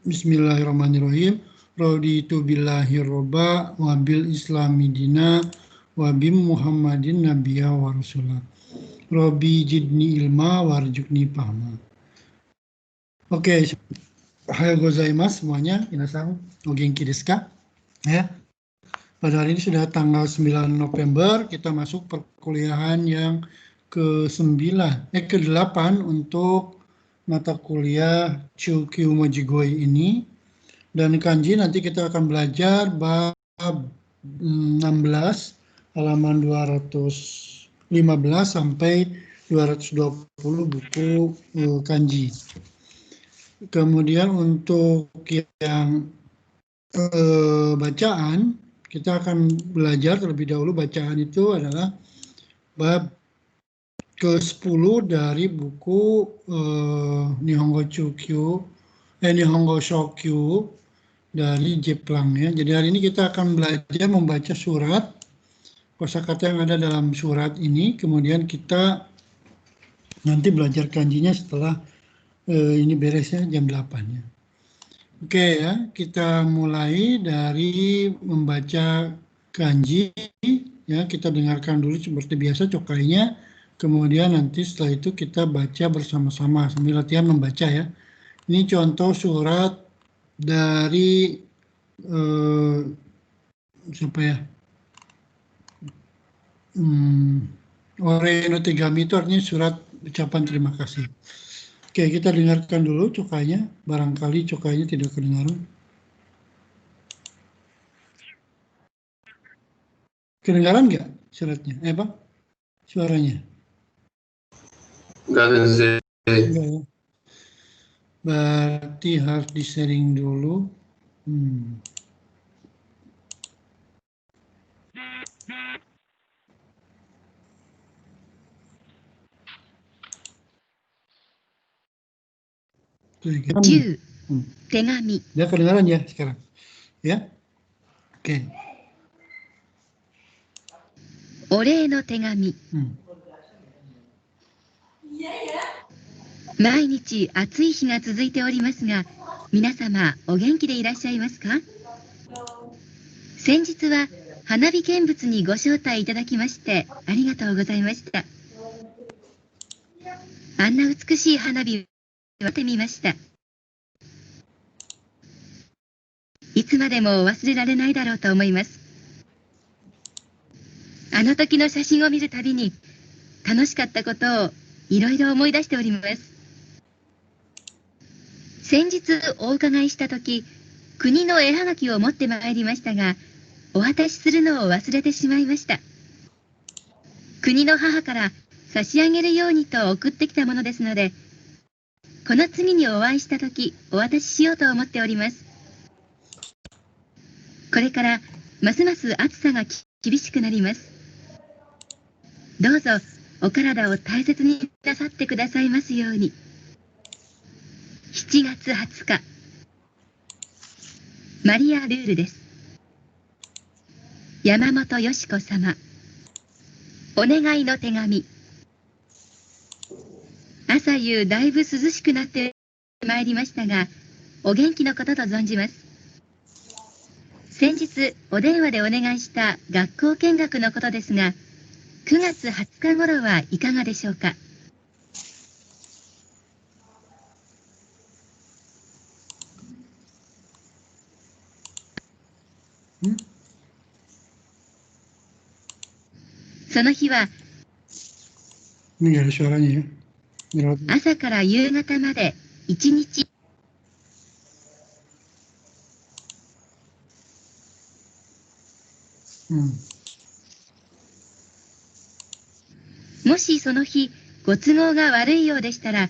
Bismillahirrahmanirrahim. Raditu billahi robba wa bil islami dina wa bim Muhammadin nabiyya wa rasulah. Rabbi jidni ilma warjukni fahma. Oke, ohayou gozaimasu semuanya. Minasan, o genki desu ka? Ya. Pada hari ini sudah tanggal 9 November, kita masuk perkuliahan yang ke-8 untuk mata kuliah Chūkyū Mojigoi ini. Dan kanji nanti kita akan belajar bab 16 halaman 215 sampai 220 buku kanji. Kemudian untuk yang bacaan, kita akan belajar terlebih dahulu. Bacaan itu adalah bab ke-10 dari buku Nihongo Shokyu dari Jepang ya. Jadi hari ini kita akan belajar membaca surat, kosakata yang ada dalam surat ini, kemudian kita nanti belajar kanjinya setelah ini beresnya jam 8 ya. Oke ya, kita mulai dari membaca kanji ya. Kita dengarkan dulu seperti biasa cokainya, kemudian nanti setelah itu kita baca bersama-sama sambil latihan membaca ya. Ini contoh surat dari siapa ya? Ore no Tegami itu artinya surat ucapan terima kasih. Oke, kita dengarkan dulu cokainya. Barangkali cokainya tidak kedengaran. Kedengaran nggak suratnya? Bang? Suaranya? Nggak sensei. Enggak ya. Berarti harus di-sharing dulu. Tegami. Ya kedengaran ya sekarang? Ya? Oke. Ore no tegami. 毎日暑い日が続いておりますが、皆様お元気でいらっしゃいますか？先日は花火見物にご招待いただきましてありがとうございました。あんな美しい花火を見てみました。いつまでも忘れられないだろうと思います。あの時の写真を見るたびに楽しかったことをいろいろ思い出しております。先日お伺いした時、国の絵はがきを持ってまいりましたが、お渡しするのを忘れてしまいました。国の母から差し上げるようにと送ってきたものですので、この次にお会いした時お渡ししようと思っております。これからますます暑さが厳しくなります。どうぞお体を大切になさってくださいますように。7月20日、マリア・ルールです。山本よし子様、お願いの手紙。朝夕だいぶ涼しくなってまいりましたが、お元気のことと存じます。先日お電話でお願いした学校見学のことですが、9月20日頃はいかがでしょうか。その日は Ini nggak ada suaranya ya. 朝から夕方まで一日。もしその日ご都合が悪いようでしたら、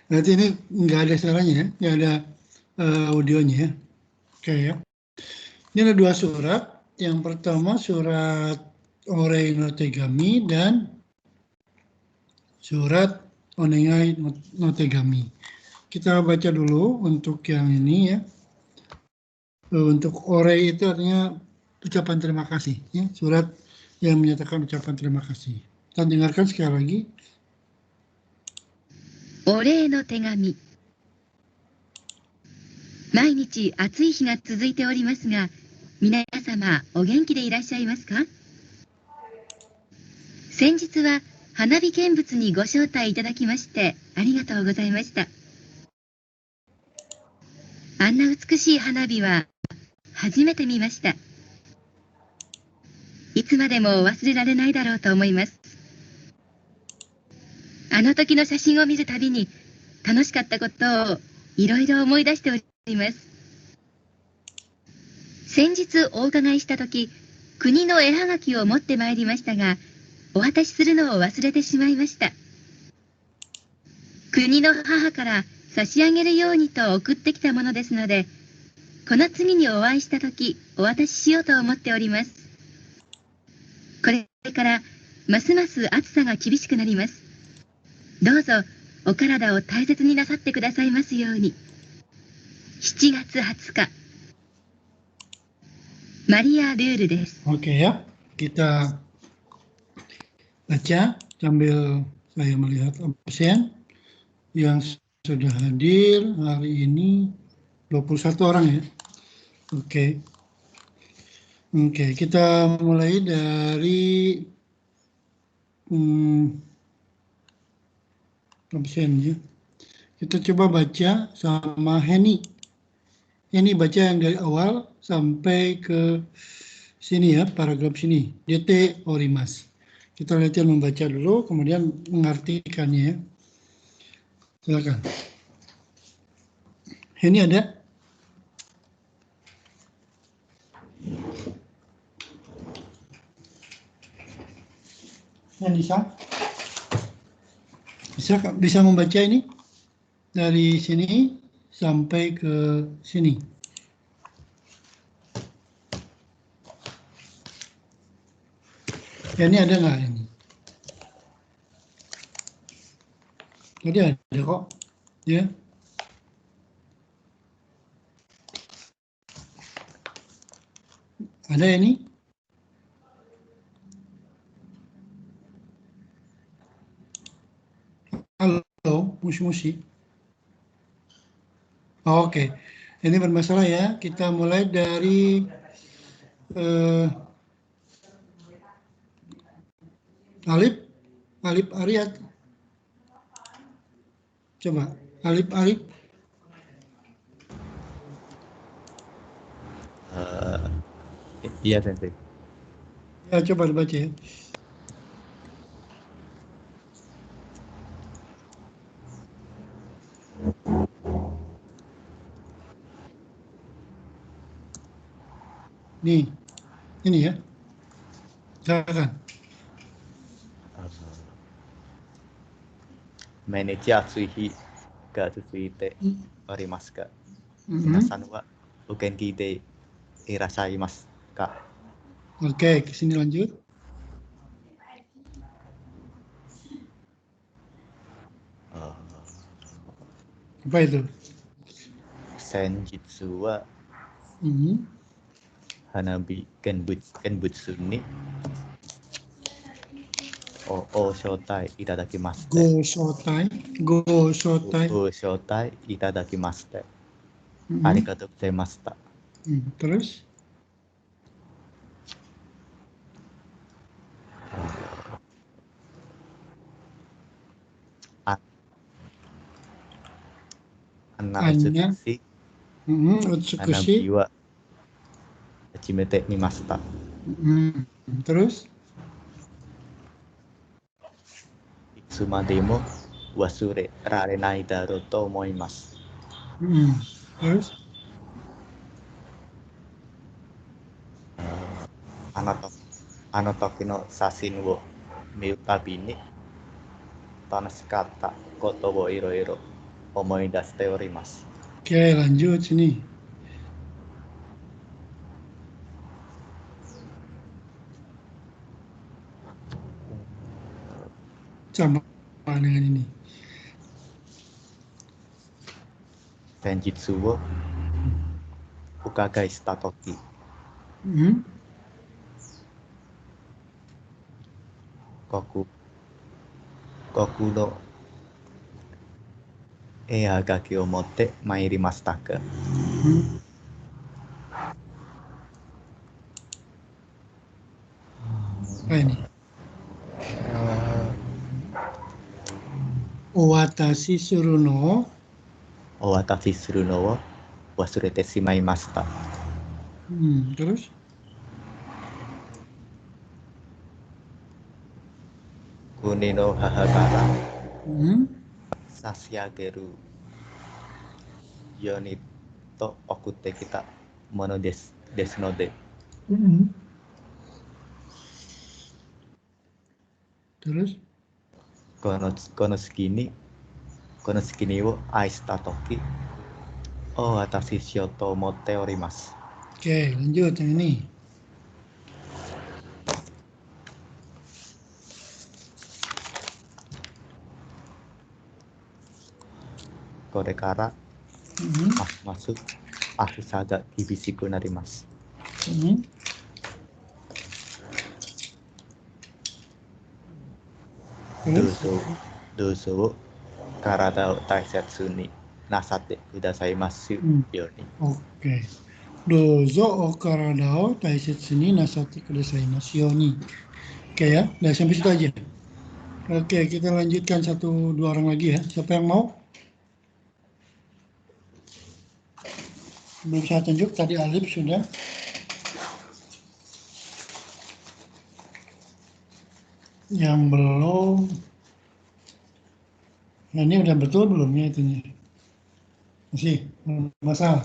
Berarti ini nggak ada suaranya ya, nggak ada audionya ya. Oke ya. Ini ada dua surat. Yang pertama surat Ore no Tegami dan surat Onegai no Tegami. Kita baca dulu untuk yang ini ya. Untuk Ore itu artinya ucapan terima kasih ya. Surat yang menyatakan ucapan terima kasih. Kita dengarkan sekali lagi. Ore no Tegami. 毎日暑い日が続いておりますが、皆様お元気でいらっしゃいますか？先日は花火見物にご招待いただきましてありがとうございました。あんな美しい花火は初めて見ました。いつまでも忘れられないだろうと思います。あの時の写真を見るたびに楽しかったことをいろいろ思い出しております。先日お伺いした時、国の絵はがきを持ってまいりましたが、お渡しするのを忘れてしまいました。国の母から差し上げるようにと送ってきたものですので、この次にお会いした時お渡ししようと思っております。これからますます暑さが厳しくなります。どうぞお体を大切になさってくださいますように。7月20日、Maria Luluです。Oke ya, kita baca sambil saya melihat absen yang sudah hadir hari ini 21 orang ya. Oke. Oke, kita mulai dari absen ya. Kita coba baca sama Henny. Henny baca yang dari awal sampai ke sini ya, paragraf sini. DT Orimas. Kita lihat yang membaca dulu, kemudian mengartikannya ya. Silakan. Henny ada? Yang bisa membaca ini dari sini sampai ke sini. Ya, ini ada nggak ini? Tadi ada kok, ya. Ada ini? Halo, musi-musi. Oh, oke, ini bermasalah ya. Kita mulai dari Alip Ariyat. Coba, Alip. Iya, Sensei. Ya, coba dibaca ya. Nih, ini ya. Silakan. 毎日暑い日が続いておりますが、皆さんはお元気でいらっしゃいますか？ Oke, ke sini lanjut. Apa itu? 先日は花火見物にお招待いただきまして。ご招待いただきまして。ありがとうございました。Terus? Utsukushi. 花火は初めて見ました。Terus? いつまでも忘れられないだろうと思います。Terus? あの時の写真を見るたびに楽しかったことをいろいろ思い出しております。Oke, lanjut sini. Sama dengan ini. 先日をお伺いしたとき、僕の絵はがきを持ってまいりましたか？ Apa ini? Owatashi suru no. Owatashi suru no wo wasurete shimaimashita. Terus? Kuni no haha kara sashiageru yoni to okute kita mono desu node. Terus? Kono tsukini wo aishita toki watashi shio to omotte orimasu. Oke, lanjut yang ini. Kore kara masuk asusa ga kibishiku narimasu. Dozo wo karada wo taisetsu ni nasate kudasaimasu yoni. Oke. Dozo o karada o taisetsu ni nasate kudasaimasu yoni. Oke ya, udah sampai situ aja. Oke, kita lanjutkan 1-2 orang lagi ya. Siapa yang mau? Belum saya tunjuk, tadi Alif sudah. Yang belum. Nah, ini udah betul belum ya itunya? Masih, masalah.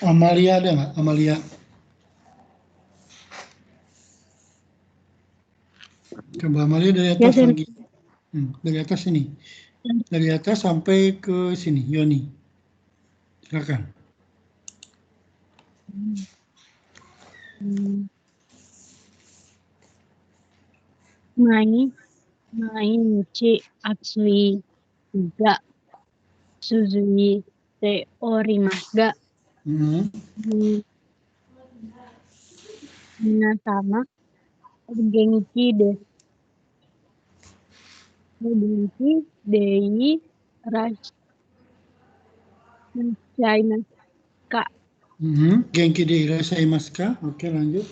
Amalia ada nggak? Amalia. Coba Amalia dari atas lagi. Dari atas ini. Dari atas sampai ke sini, Yoni. Silakan. Mainichi atsui ga suzuite orimasu ga minasama genki desu. Genki dei rasaimasu ka. Genki dei rasaimasu ka. Oke, lanjut.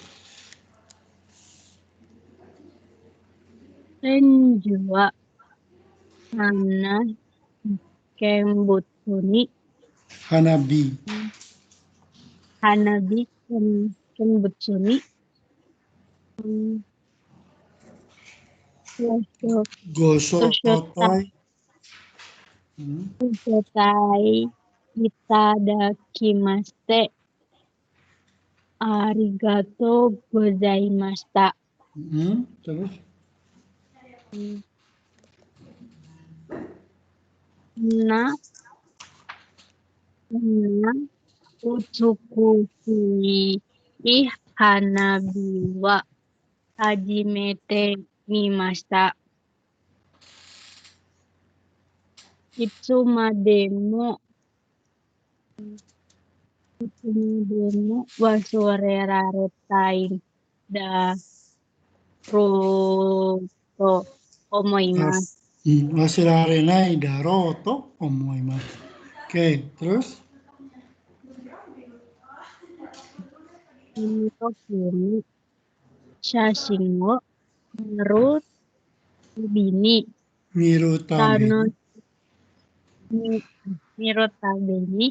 Senju wa hana kenbutsu ni Hanabi kenbutsu ni Gosotai itadakimashite. Arigato gozaimashita. Terus? Na utsukushi hanabi wa hajimete mimashita. Itsumade mo wasoreraretai da roto omoimasu. Wasirarenai daroto omoimasu. Oke, terus? Mitokiri shashin wo mirotabeni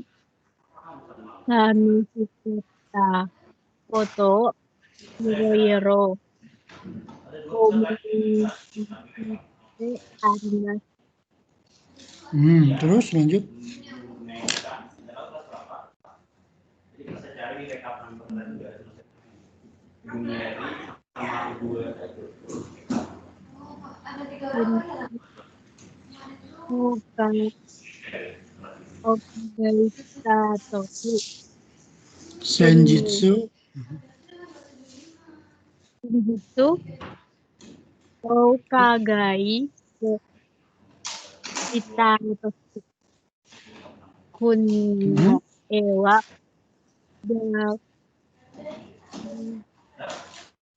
tanushiketa foto iroiro omoite arimasu. Terus lanjut. Okaita toku Senjutsu okagai kita toku kunno ewa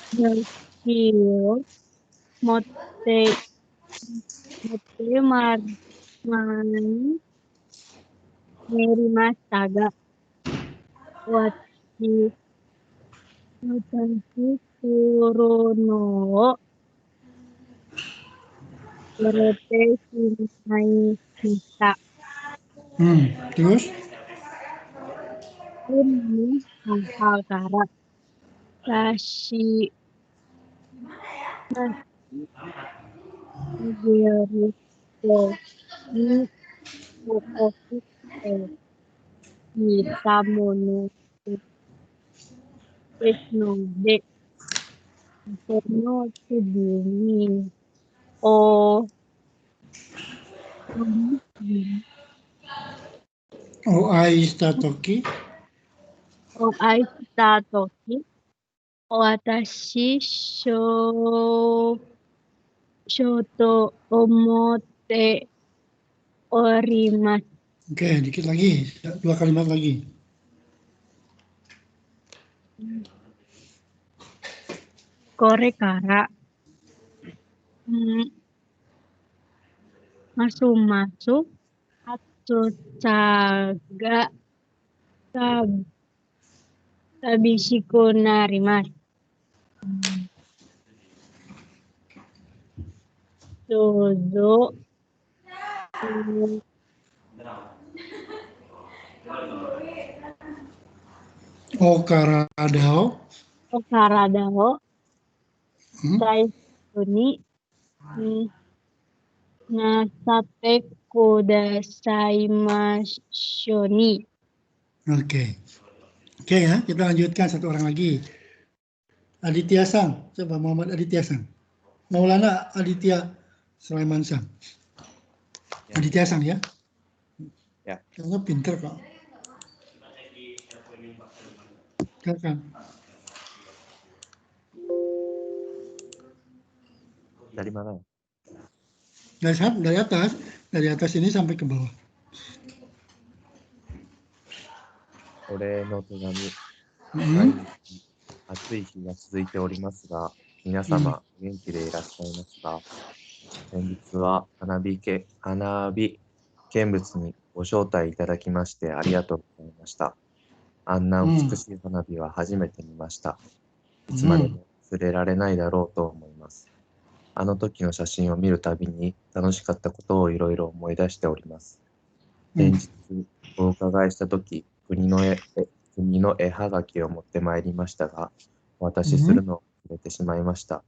da shio motte Mate merimashita ga, watashi kuro no orete shimaimashita. Terus? Kuni haha kara sashi ageritte ni okokite kita mono desu node, その次に、お、お会いしたとき、お会いしたとき、私、しょと思っております。 Oke, dikit lagi, 2 kalimat lagi. これから、masuk-masuk atau caga tabishiku narimasu. Dozo Okarada wo Saifu ni nasate kudasaimasho ni. Oke. Oke ya, kita lanjutkan satu orang lagi. Aditya Sang, coba Muhammad Aditya Sang. Maulana Aditya Sulaiman Sang. Ya. Aditya Sang ya. Ya. Kayaknya pinter kok. Silakan. Dari mana? Dari atas ini sampai ke bawah. お礼の手紙、 Hmm. 暑い日が続いておりますが、皆様、元気でいらっしゃいますか？先日は花火見物にご招待いただきましてありがとうございました。あんな美しい花火は初めて見ました。いつまでも忘れられないだろうと思います。あの時の写真を見るたびに楽しかったことをいろいろ思い出しております。先日お伺いした時、国の絵はがきを持ってまいりましたが、お渡しするのを忘れてしまいました。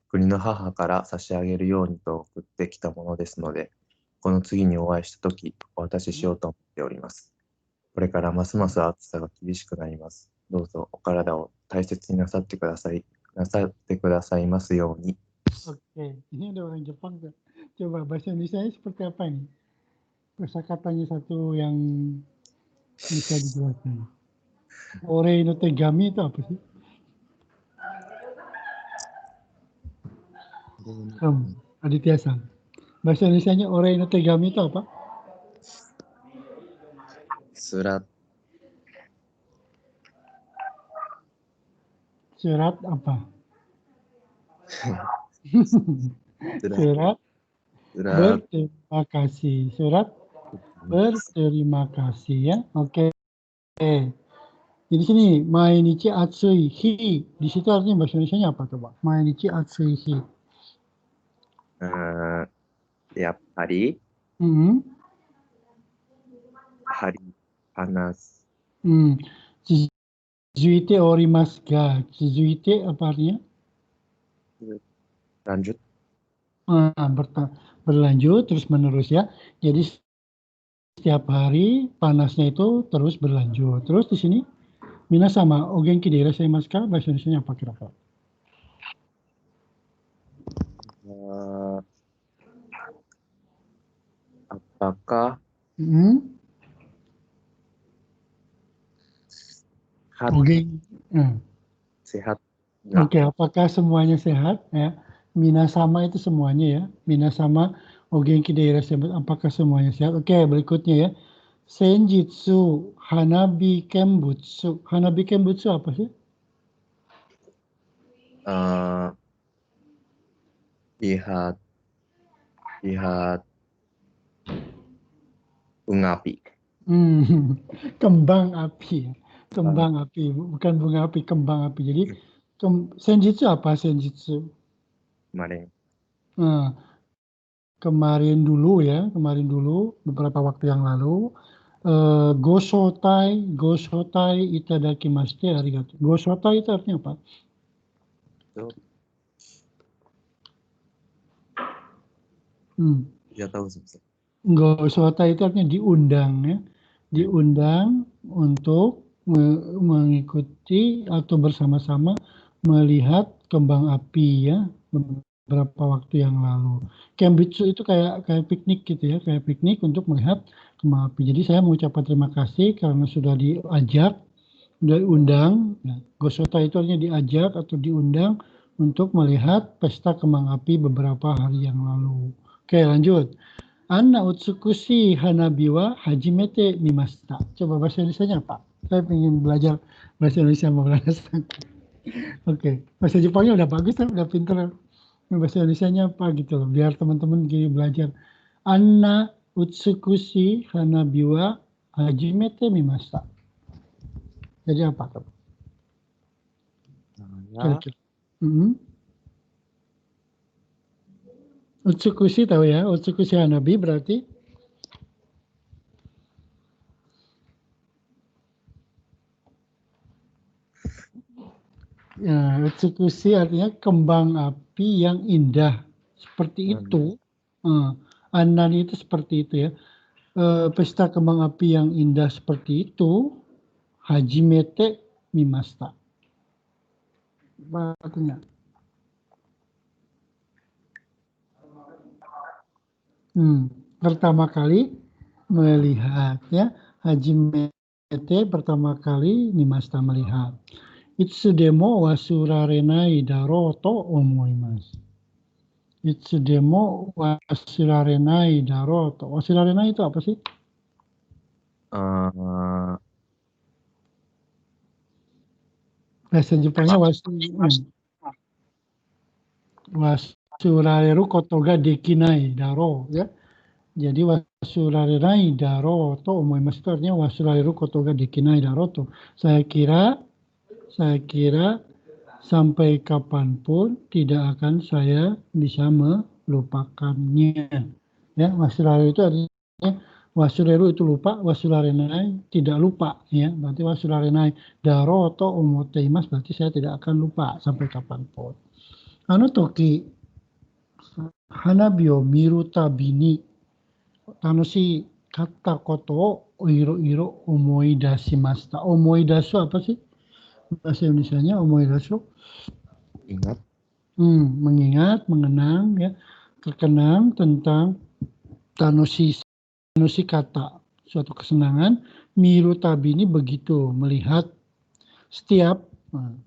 国の母から差し上げるようにと送ってきたものですので、この次にお会いした時、お渡ししようと思っております。これからますます暑さが厳しくなります。どうぞお体を大切になさってくださいますように。 Oke, ini ada orang Jepang. Coba bahasa Indonesia seperti apa ini? Kosakatanya satu yang bisa dijelaskan. Orei no tegami itu apa sih? Aditya Sang. Bahasa Indonesianya orei no tegami itu apa? Surat. Surat apa? Surat. Berterima kasih. Surat berterima kasih ya. Oke. Jadi sini mainichi atsui hi. Di situ artinya bahasa Indonesianya apa coba? Mainichi atsui hi. Tiap hari. Hari panas. Suzuite orimasu ga. Suzuite apa artinya? Lanjut. Berlanjut terus menerus ya. Jadi setiap hari panasnya itu terus berlanjut. Terus di sini minasama o genki de irasshaimasu ka? Bahasa Indonesianya apa kira-kira? Apakah sehat? Oke, apakah semuanya sehat ya? Minasama itu semuanya ya. Minasama o genki de irasshaimasu, apakah semuanya sehat? Oke, berikutnya ya. Senjitsu hanabi kenbutsu. Hanabi kenbutsu apa sih? Lihat lihat bunga api. Kembang api ya. Kembang api, bukan bunga api, kembang api. Jadi senjutsu apa senjutsu? Kemarin. Nah, kemarin dulu beberapa waktu yang lalu gosotai itadakimaste arigato. Gosotai itu artinya apa? Itu Hmm. tidak tahu sebesar. Gosotai itu artinya diundang ya. Diundang untuk mengikuti atau bersama-sama melihat kembang api ya beberapa waktu yang lalu. Kembitsu itu kayak piknik gitu ya, kayak piknik untuk melihat kembang api. Jadi saya mengucapkan terima kasih karena sudah diajak, diundang. Ya. Gosota itu artinya diajak atau diundang untuk melihat pesta kembang api beberapa hari yang lalu. Oke, lanjut. Anna utsukushi hanabiwa hajimete mimashita. Coba bahasa Indonesia-nya apa? Saya ingin belajar bahasa Indonesia sama bahasa. Oke, bahasa Jepangnya udah bagus kan, udah pinter. Bahasa Indonesia-nya apa gitu loh, biar teman-teman gini belajar. Anna utsukushi hanabiwa hajimete mimashita. Jadi apa tuh? Saya Kira-kira. Utsukushi tahu ya, utsukushi hanabi berarti ya, utsukushi artinya kembang api yang indah. Seperti itu. Anan itu seperti itu ya. Pesta kembang api yang indah seperti itu. Hajimete mimashita. Apa artinya? Pertama kali melihat ya. Hajimete pertama kali mimashita melihat. Itsudemo wasurarenai daro to omoimasu. Itsudemo wasurarenai daro to. Wasurarenai itu apa sih? Bahasa Jepangnya wasurareru koto ga dekinai daro ya. Jadi wasurarenai daro to omoimasu itu artinya wasurareru koto ga dekinai daro to. Saya kira sampai kapanpun tidak akan saya bisa melupakannya. Ya, wasurareru itu artinya wasurareru itu lupa, wasurarenai tidak lupa ya. Berarti wasurarenai daro to omoteimasu berarti saya tidak akan lupa sampai kapanpun. Toki hanabi o miru tabi ni tanoshii katta koto o iro-iro omoidashimashita. Omoidasu apa sih? Bahasa Indonesianya omoidasu. ingat. Mengingat, mengenang ya. Terkenang tentang tanoshi kata suatu kesenangan. Miru tabini begitu melihat setiap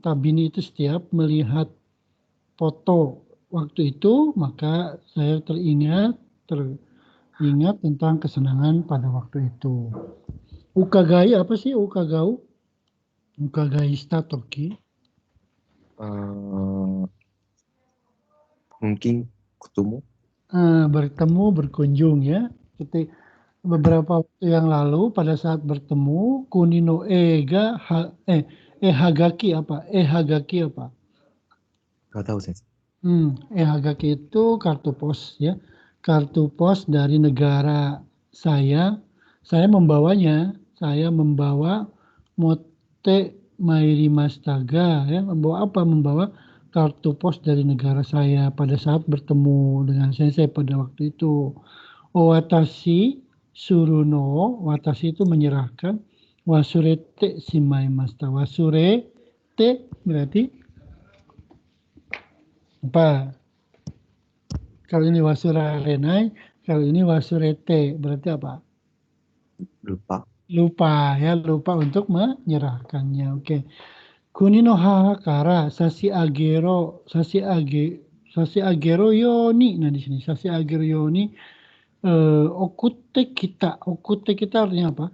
tabini itu setiap melihat foto waktu itu maka saya teringat tentang kesenangan pada waktu itu. Ukagai apa sih ukagau? Ukagai shita toki. Mungkin ketemu. Bertemu, berkunjung ya. Ketika beberapa waktu yang lalu pada saat bertemu kunino hagaki apa? Hagaki apa? Gak tahu sensei. Hagaki itu kartu pos ya. Kartu pos dari negara saya. Saya membawanya. Saya membawa mote mairimastaga ya. Membawa apa? Membawa kartu pos dari negara saya pada saat bertemu dengan sensei pada waktu itu. Watashi suruno, watashi itu menyerahkan, wasurete shimaimashita. Wasurete berarti apa? Kalau ini wasurarenai, kalau ini wasurete berarti apa? Lupa ya, lupa untuk menyerahkannya. Oke. Kuni no haha kara sasi agero yoni. Nah di sini sasi agero yoni okute kita artinya apa?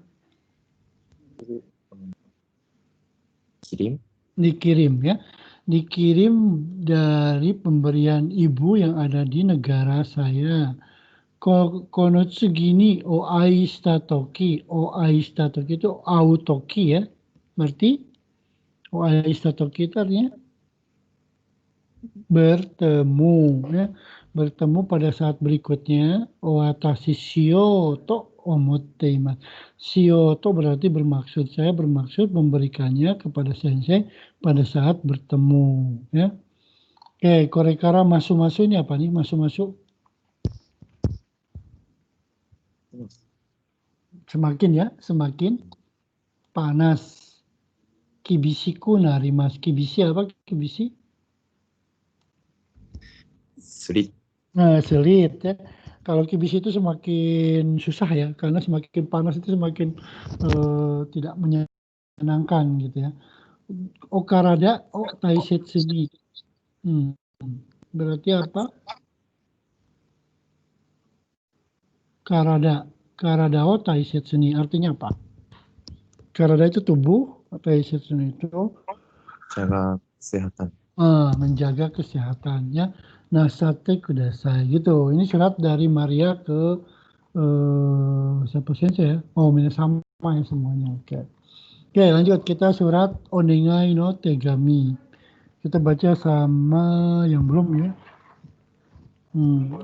Dikirim ya. Dikirim dari pemberian ibu yang ada di negara saya. Konotsugi ni o ai shita toki itu au toki ya. Berarti o ai shita toki itu artinya bertemu ya. Bertemu pada saat berikutnya. Watashi shio to omotte imasu. Shio to berarti bermaksud, saya bermaksud memberikannya kepada sensei pada saat bertemu ya. Oke, korekara masu-masu ini apa nih? Masu-masu semakin ya, semakin panas. Kibishiku narimasu. Kibishi apa? Kibishi? Sulit. Nah, sulit ya. Kalau kibishi itu semakin susah ya, karena semakin panas itu semakin tidak menyenangkan gitu ya. Okarada, taisetsu ni. Berarti apa? Karada o taisetsu ni. Artinya apa? Karada itu tubuh, taisetsu ni itu Jaga kesehatan. menjaga kesehatannya. Nasate kudasai gitu. Ini surat dari Maria ke siapa sensei ya? Oh, minasama ya semuanya. Oke, lanjut kita surat Onegai no Tegami. Kita baca sama yang belum ya.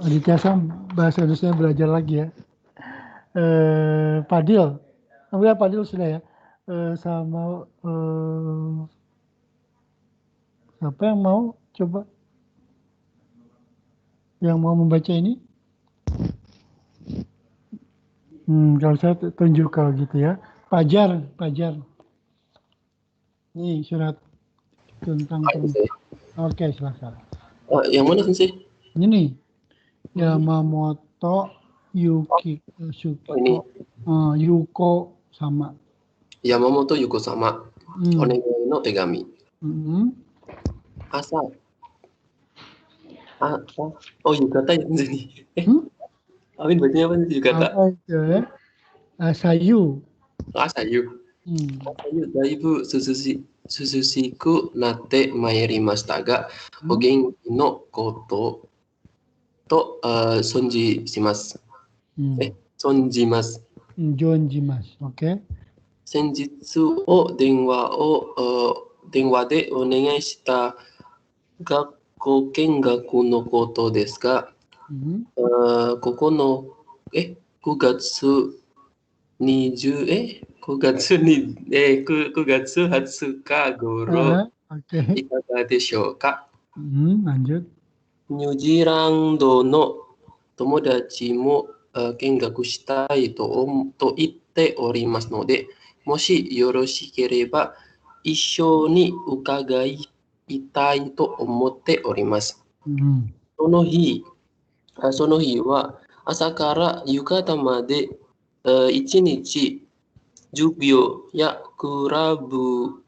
Aditya Sam bahasa Indonesia belajar lagi ya. Padil, Padil sudah ya. Sama siapa yang mau coba? Yang mau membaca ini? Kalau saya tunjuk kalau gitu ya. Pajar. Nih surat tentang Oke, silakan. Yang mana sensei? Ini nih. Yamamoto Yuki ini. Yuko sama. Yamamoto Yuko sama. Onegai no tegami. Asa. Yukata ya sensei. Amin bacanya apa sih yukata? Asayu. Asayu. Asayu daibu susushiku natte mairimashita ga o genki no koto to sonjimasu. Sonjimasu. Oke. Senjitsu o denwa de onegai shita gakko kengaku no koto desu ga, ここの9月20日頃いかがでしょうか。Lanjut. ニュージーランドの友達も見学したいと言っておりますので、もしよろしければ一緒に伺いたいと思っております。その日は朝から夕方まで1日授業やクラブ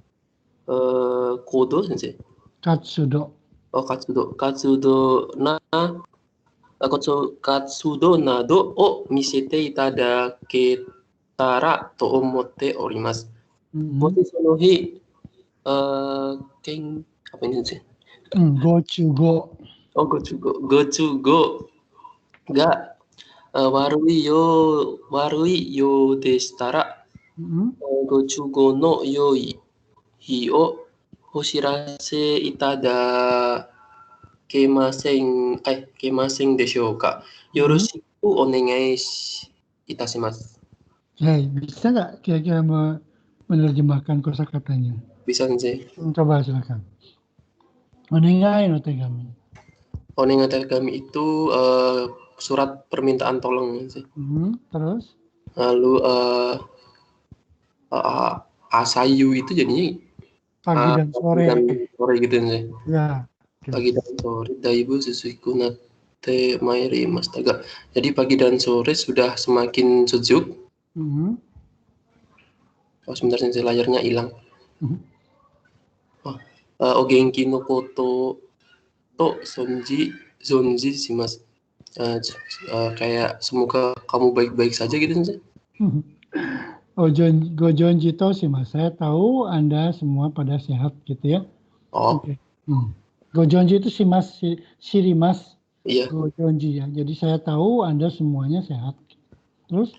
行動先生活動などを見せていただけたらと思っております。もしその日apa ini sih? Go to go が悪いようでしたら、ご都合の良い日をお知らせいただけませんでしょうか。よろしくお願いいたします。Bisa nggak kira-kira menerjemahkan kosakatanya? Bisa sih. Coba silakan. Onegai no tegami. Onegai tegami itu surat permintaan tolong sih. Terus? Lalu asayu itu jadinya pagi dan sore gitu sih. Ya. Pagi dan sore daibu susuiku natte mairimashita ga. Jadi pagi dan sore sudah semakin sejuk. Sebentar sih layarnya hilang. O genki no koto to zonji shimasu. Kayak semoga kamu baik-baik saja gitu sih. Gojonji to shimasu. Saya tahu Anda semua pada sehat gitu ya. Oh. Gojonji itu shirimas. Iya. Gojonji ya. Jadi saya tahu Anda semuanya sehat. Terus?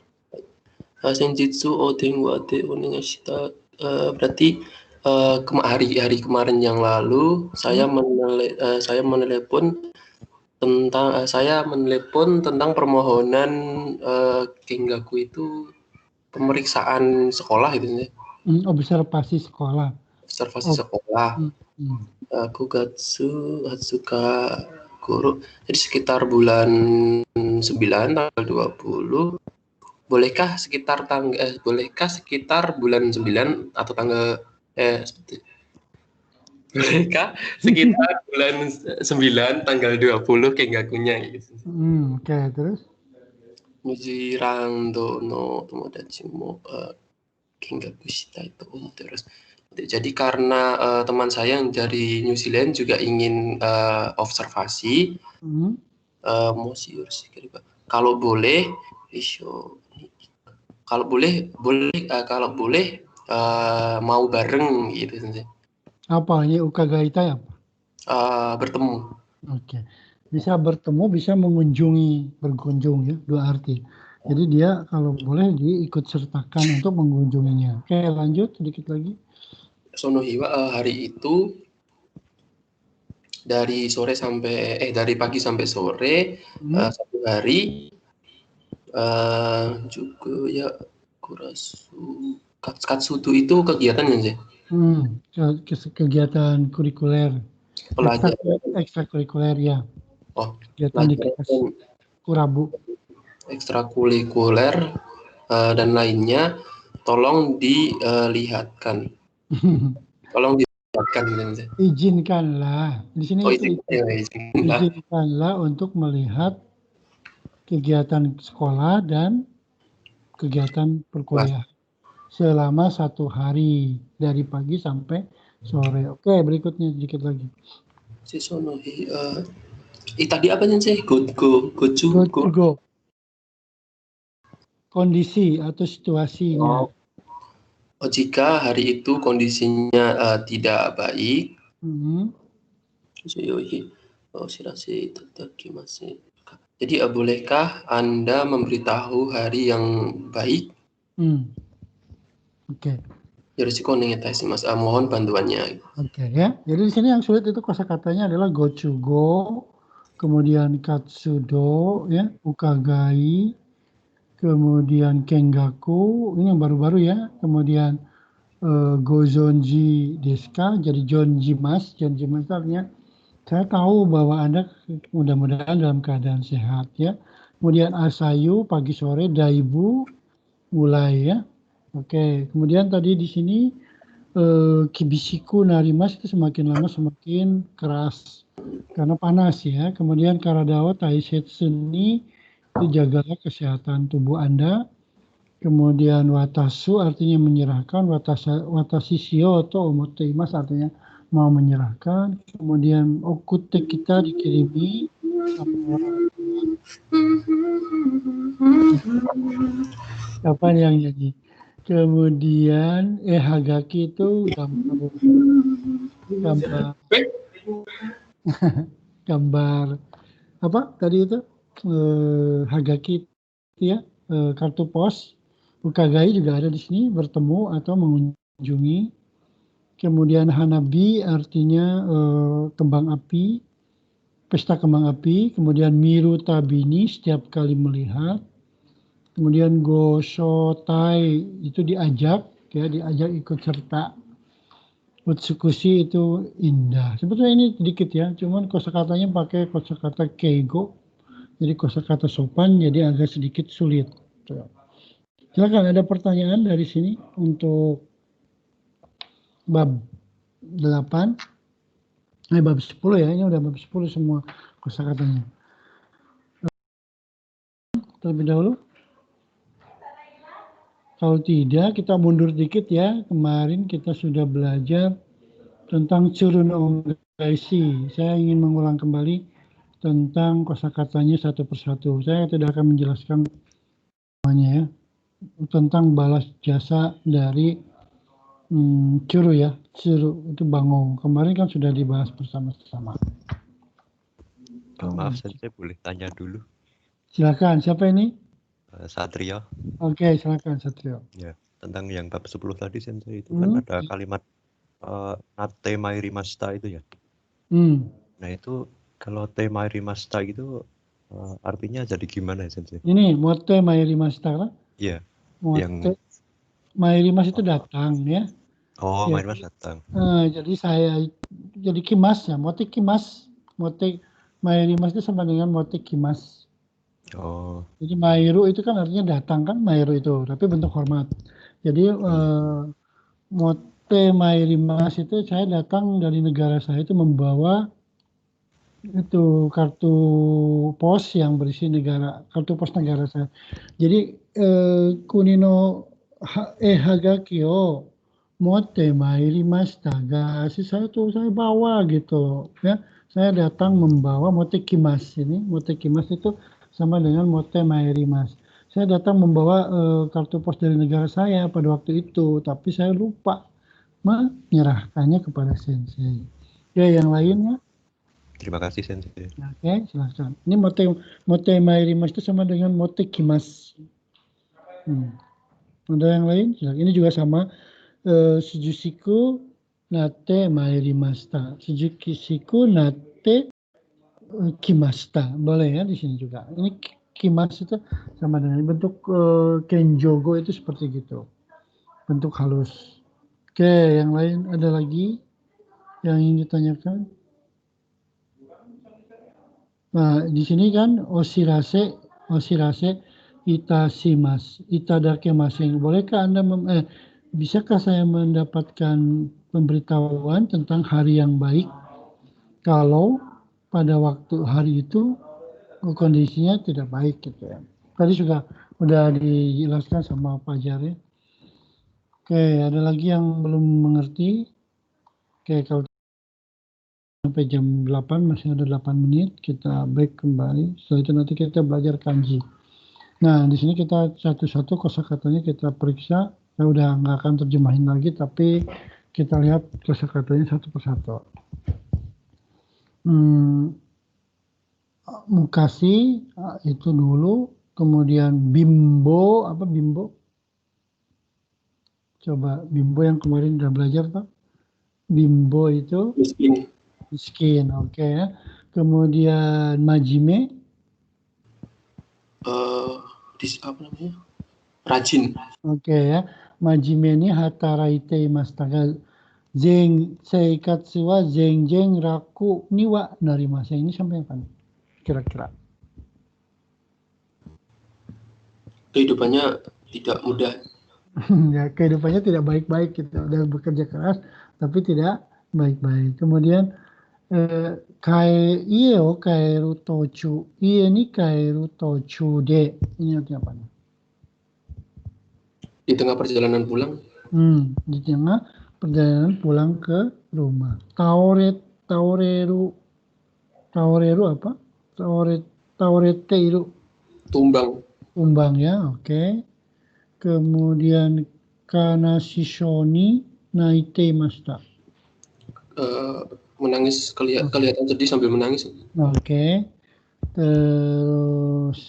Senjutsu Oden wa Ade Onegashita. Berarti hari kemarin yang lalu saya menelepon tentang permohonan Kengaku itu pemeriksaan sekolah gitu ya. Observasi sekolah. Observasi sekolah. Kugatsu Hatsuka Guru. Jadi sekitar bulan 9 tanggal 20. Bolehkah sekitar bulan 9 atau bolehkah sekitar bulan 9 tanggal 20 Kengakunya gitu. Oke, terus? Nujirando no tomodachi mo Kengaku shitai to omotte desu. Jadi karena teman saya yang dari New Zealand juga ingin observasi, kalau boleh mau bareng gitu. Apa ini ukagaitai apa? Bertemu. Oke. Bisa bertemu, bisa berkunjung ya, dua arti. Jadi dia kalau boleh diikut sertakan untuk mengunjunginya. Oke, lanjut sedikit lagi. Sonohiwa hari itu dari pagi sampai sore satu hari juga ya Katsudo itu kegiatannya sih. Kegiatan kurikuler. Ekstrakurikuler ya. Kegiatan di kelas Kurabu. Ekstrakurikuler dan lainnya tolong dilihatkan. Tolong dilihatkan. Izinkanlah. Di sini izinkanlah untuk melihat kegiatan sekolah dan kegiatan perkuliahan selama 1 hari dari pagi sampai sore. Oke, berikutnya sedikit lagi. Tadi apa sih? Go. Kondisi atau situasinya. Jika hari itu kondisinya tidak baik, jadi bolehkah Anda memberitahu hari yang baik? Oke. Mohon bantuannya. Oke ya. Jadi di sini yang sulit itu kosakatanya adalah gochugo, kemudian katsudo, ya, ukagai, kemudian kengaku, ini yang baru-baru ya. Kemudian gozonji deska, jadi jonjimas. Jonjimas artinya saya tahu bahwa Anda mudah-mudahan dalam keadaan sehat ya. Kemudian asayu pagi sore, daibu mulai ya. Oke, kemudian tadi di sini kibishiku narimas itu semakin lama semakin keras karena panas ya. Kemudian karadao taisetsu ni itu jagalah kesehatan tubuh Anda. Kemudian watasu artinya menyerahkan, watashi shio atau omoteimasu artinya mau menyerahkan. Kemudian okute kita dikirimi sama orang tua. Kapan yang nyanyi? Kemudian hagaki itu gambar apa tadi itu hagaki ya, kartu pos. Ukagai juga ada di sini, bertemu atau mengunjungi. Kemudian hanabi artinya kembang api, pesta kembang api. Kemudian miru tabini setiap kali melihat. Kemudian goshotai itu diajak ikut serta. Utsukushi itu indah. Sebetulnya ini sedikit ya, cuman kosakatanya pakai kosakata keigo. Jadi kosakata sopan, jadi agak sedikit sulit. Silakan, ada pertanyaan dari sini untuk bab 8. Bab 10 ya, ini udah bab 10 semua kosakatanya. Terlebih dahulu. Kalau tidak, kita mundur dikit ya. Kemarin kita sudah belajar tentang Tsurun Ongaisi. Saya ingin mengulang kembali tentang kosakatanya satu persatu. Saya tidak akan menjelaskan semuanya ya. Tentang balas jasa dari Tsuru ya. Tsuru itu bangong. Kemarin kan sudah dibahas bersama-sama. Maaf, saya boleh tanya dulu. Silakan. Siapa ini? Satrio. Oke, silakan Satrio. Ya, tentang yang bab 10 tadi Sensei itu kan ada kalimat nate mairimashita itu ya. Nah itu kalau te mairimashita itu artinya jadi gimana ya Sensei? Ini mote mairimashita kan? Iya. Mote mairimas itu datang ya. Oh, Ya. mairimas datang. Jadi jadi kimas ya, mote kimas. Mote mairimas itu sama dengan mote kimas. Oh. Jadi mairu itu kan artinya datang kan, mairu itu, tapi bentuk hormat. Jadi mote mairimas itu saya datang dari negara saya itu membawa itu kartu pos yang berisi kartu pos negara saya. Jadi kunino hagakio mote mairimashita ga saya bawa gitu ya. Saya datang membawa mote kimas ini. Mote kimas itu sama dengan mote mairimas. Saya datang membawa kartu pos dari negara saya pada waktu itu, tapi saya lupa menyerahkannya kepada sensei. Ya, yang lainnya. Terima kasih Sensei. Oke, silakan. Ini mote mairimas itu sama dengan mote kimas. Ada yang lain? Ini juga sama. Sujushiku nate mairimashita. Sujushiku nate kimashita. Boleh ya di sini juga. Ini kimas itu sama dengan bentuk kenjogo itu seperti gitu. Bentuk halus. Oke, yang lain ada lagi yang ingin ditanyakan? Nah, di sini kan osirase itasimas, itadake masing. Bolehkah Anda bisakah saya mendapatkan pemberitahuan tentang hari yang baik kalau pada waktu hari itu kondisinya tidak baik gitu ya. Tadi udah dijelaskan sama Pak Jar ya. Oke, ada lagi yang belum mengerti? Oke, kalau sampai jam 8 masih ada 8 menit, kita break kembali. Setelah itu nanti kita belajar kanji. Nah, di sini kita satu-satu kosakatanya kita periksa. Saya udah nggak akan terjemahin lagi, tapi kita lihat kosakatanya satu persatu. Mukasi itu dulu, kemudian bimbo, apa bimbo? Coba bimbo yang kemarin udah belajar, Pak. Bimbo itu miskin, oke ya. Kemudian majime. Apa namanya? Rajin. Oke ya. Majime ni hataraite imastaga. Seikatsu wa zengen raku ni wa narimasa. Ini sampai kapan? Kira-kira. Kehidupannya tidak mudah. Ya, kehidupannya tidak baik-baik gitu. Udah bekerja keras tapi tidak baik-baik. Kemudian kairu tochu. Ie ni kairu tochu de. Ini artinya apa? Di tengah perjalanan pulang. Di tengah perjalanan pulang ke rumah. Taoreru apa? Taoreteiru. Tumbang ya, oke. Kemudian kanashishoni naiteimashita. Menangis, kelihatan sedih sambil menangis. Oke. Terus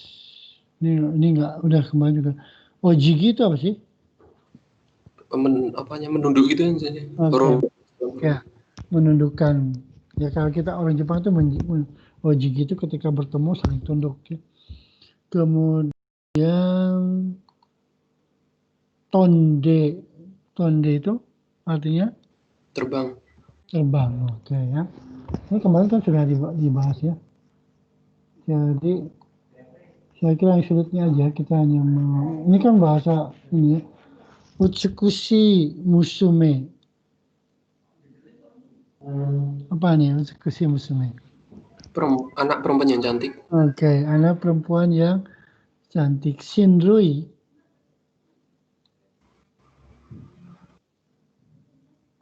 ini enggak, udah kemarin juga. Ojigi itu apa sih? Menunduk gitu kan saja. Ya, menundukkan. Ya kalau kita orang Jepang itu ojigi itu ketika bertemu saling tunduk. Ya. Kemudian tonde itu artinya terbang. Oke ya. Ini kemarin kan sudah dibahas ya. Jadi saya kira yang sulitnya aja kita hanya ini kan bahasa ini ya. Utsukushi musume. Apa nih utsukushi musume? Anak perempuan yang cantik. Oke, anak perempuan yang cantik. Shinrui.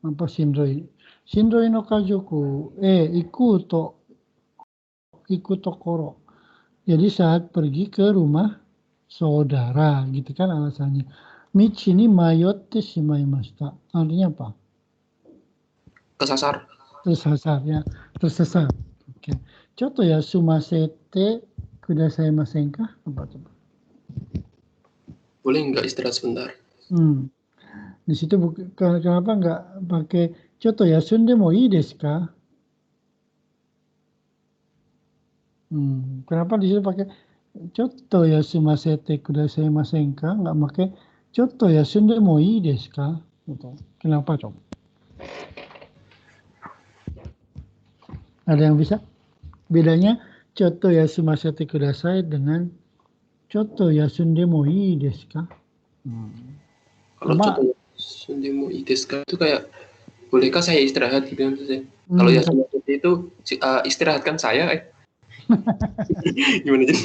Apa Shinrui? Shinrui no kajoku. Iku tokoro. Jadi saat pergi ke rumah saudara, gitu kan alasannya. Michi ni mayotte shimaimashita. Artinya apa? Tersasar Ya. Tersesat. Oke. Contoh ya, sumasete kudasai masenka, apa coba? Boleh nggak istirahat sebentar? Di situ kenapa nggak pakai contoh ya, sunde mo ii desu ka? Kenapa di situ pakai contoh ya, sumasete kudasai masenka, nggak pakai contoh ya, sunde mo ii desu ka? Gitu. Kenapa coba? Ada yang bisa? Bedanya contoh ya, sumasete kudasai dengan contoh ya, sunde mo ii desu ka? Kalau contoh sunde mo ii desu ka itu kayak, bolehkah saya istirahat gitu kan maksudnya. Kalau ya seperti itu istirahatkan saya. Gimana jadi?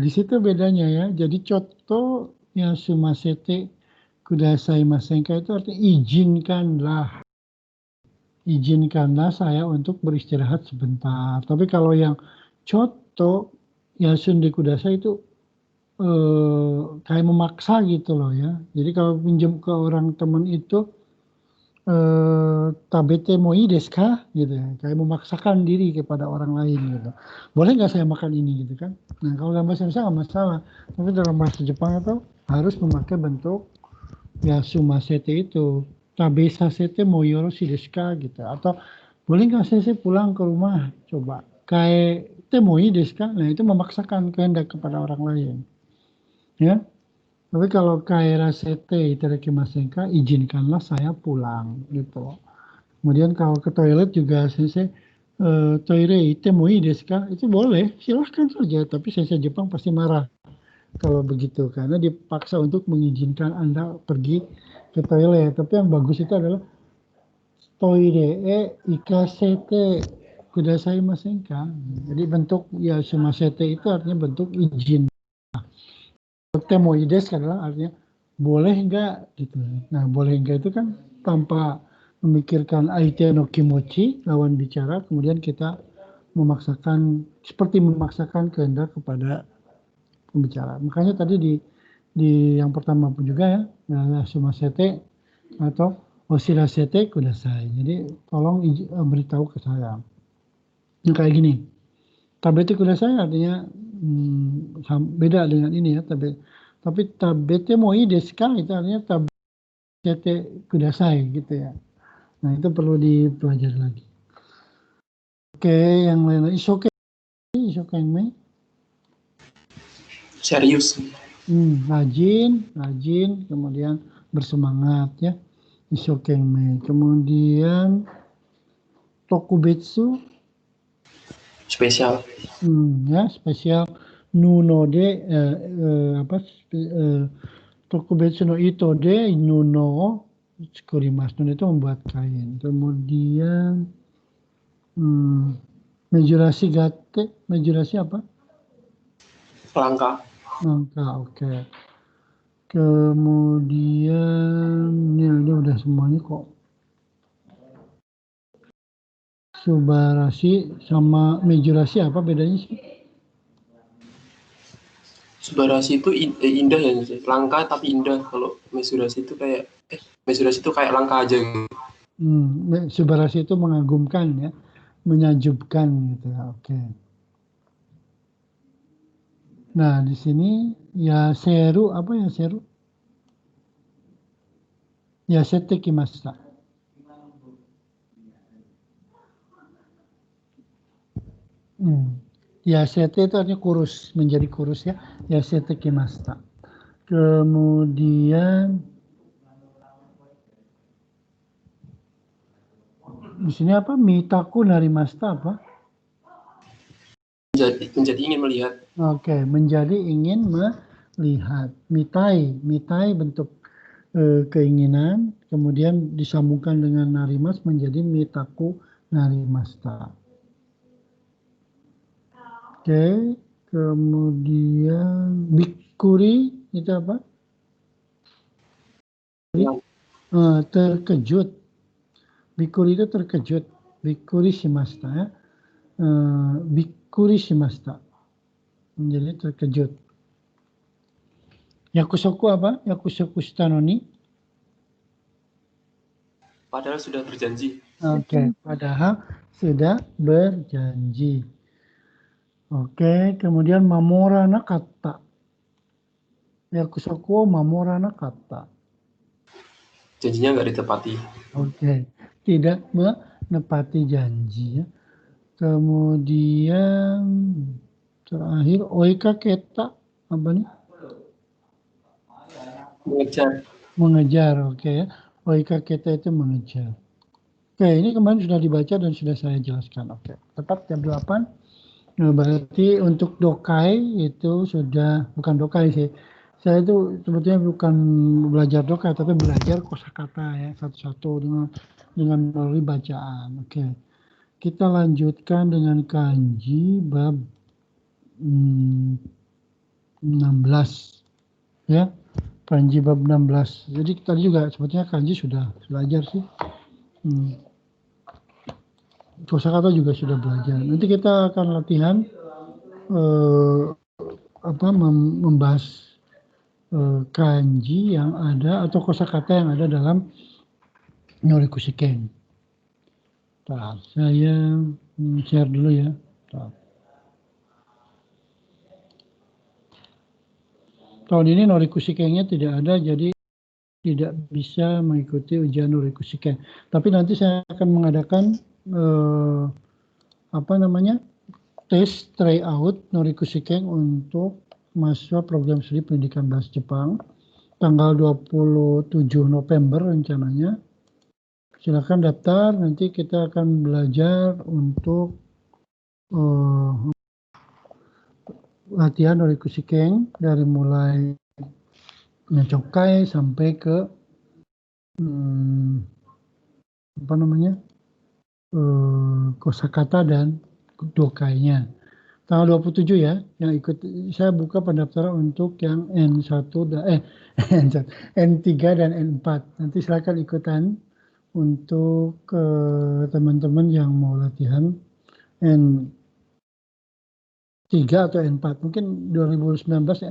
Di situ bedanya ya. Jadi contoh ya, sumasete kudasai masenka itu artinya izinkanlah saya untuk beristirahat sebentar. Tapi kalau yang contoh ya, sunde kudasai itu kayak memaksa gitu loh ya. Jadi kalau pinjam ke orang teman itu tabete mo ii desu ka gitu ya, kayak memaksakan diri kepada orang lain gitu. Boleh nggak saya makan ini gitu kan? Nah, kalau dalam bahasa Indonesia nggak masalah, tapi dalam bahasa Jepang itu harus memakai bentuk ya, sumasete itu, tabe sasete mo yoroshi desu ka gitu, atau boleh nggak saya pulang ke rumah, coba kayak te mo ii desu ka. Nah, itu memaksakan kehendak kepada orang lain ya. Tapi kalau kairasete itadakimasen ka, izinkanlah saya pulang gitu. Kemudian kalau ke toilet juga sensei toire ite mo ii desu ka, itu boleh, silahkan saja, tapi sensei Jepang pasti marah kalau begitu, karena dipaksa untuk mengizinkan Anda pergi ke toilet. Tapi yang bagus itu adalah toire ikasete kudasai masen ka. Jadi bentuk ya, sumasete itu artinya bentuk izin. Temo ides adalah artinya boleh enggak gitu. Nah, boleh enggak itu kan tanpa memikirkan aite no kimochi, lawan bicara, kemudian kita seperti memaksakan kehendak kepada pembicara. Makanya tadi di yang pertama pun juga ya, sumasete atau osirasete kudasai. Jadi tolong beritahu ke saya. Yang kayak gini. Tabete kudasai artinya beda dengan ini ya, tapi tabete mo ii desu ka itu artinya tabete kudasai gitu ya. Nah, itu perlu dipelajari lagi. Oke, yang lain ishokenmei. Serius. Rajin, kemudian bersemangat ya. Ishokenmei. Kemudian tokubetsu. Spesial. Ya, spesial. Nuno de tokubetsu no ito de nuno tsukurimasu. Nuno itu membuat kain. Kemudian mejurashi gate. Mejurashi apa? Langkah. Oke. Kemudian ini udah semuanya kok. Subarashi sama mejurashi apa bedanya sih? Subarashi itu indah ya, langka tapi indah. Kalau mezurashi itu kayak langka aja gitu. Subarashi itu mengagumkan ya, menyajubkan gitu ya. Oke. Nah, di sini ya seru, apa ya seru? Ya setekimashita. Ya sete itu artinya kurus, menjadi kurus ya. Ya setekimashita. Kemudian di sini apa? Mitaku narimashita apa? Menjadi ingin melihat. Oke, menjadi ingin melihat. Mitai bentuk keinginan, kemudian disambungkan dengan narimas menjadi mitaku narimashita. Oke, kemudian bikkuri itu apa? Terkejut. Bikkuri itu terkejut. Bikkuri shimashita ya. Bikkuri shimashita. Menjadi terkejut. Yakusoku apa? Yakusoku shita no ni. Padahal sudah berjanji. Oke, padahal sudah berjanji. Oke, kemudian mamora nakata. Yakusoku mamora nakata. Janjinya nggak ditepati. Oke, tidak menepati janji. Ya. Kemudian terakhir oika keta, apa nih? Mengejar. Mengejar, oke ya. Oika keta itu mengejar. Oke, ini kemarin sudah dibaca dan sudah saya jelaskan. Oke, tepat jam 8. Nah, berarti untuk dokai itu sudah, bukan dokai sih. Saya itu sebetulnya bukan belajar dokai, tapi belajar kosakata ya, satu-satu dengan melalui bacaan. Oke. Kita lanjutkan dengan kanji bab 16 ya. Kanji bab 16. Jadi tadi juga sebetulnya kanji sudah belajar sih. Kosakata juga sudah belajar. Nanti kita akan latihan membahas kanji yang ada atau kosakata yang ada dalam Noriko Shiken. Saya share dulu ya. Tahun ini Noriko Shiken-nya tidak ada, jadi tidak bisa mengikuti ujian Noriko Shiken. Tapi nanti saya akan mengadakan tes tryout Noriko Shiken untuk mahasiswa program studi pendidikan bahasa Jepang tanggal 27 November rencananya. Silakan daftar, nanti kita akan belajar untuk latihan Noriko Shiken dari mulai Chokai sampai ke kosakata dan dokainya. Tanggal 27 ya, yang ikut saya buka pendaftaran untuk yang N1 N3 dan N4. Nanti silakan ikutan untuk teman-teman yang mau latihan N3 atau N4. Mungkin 2019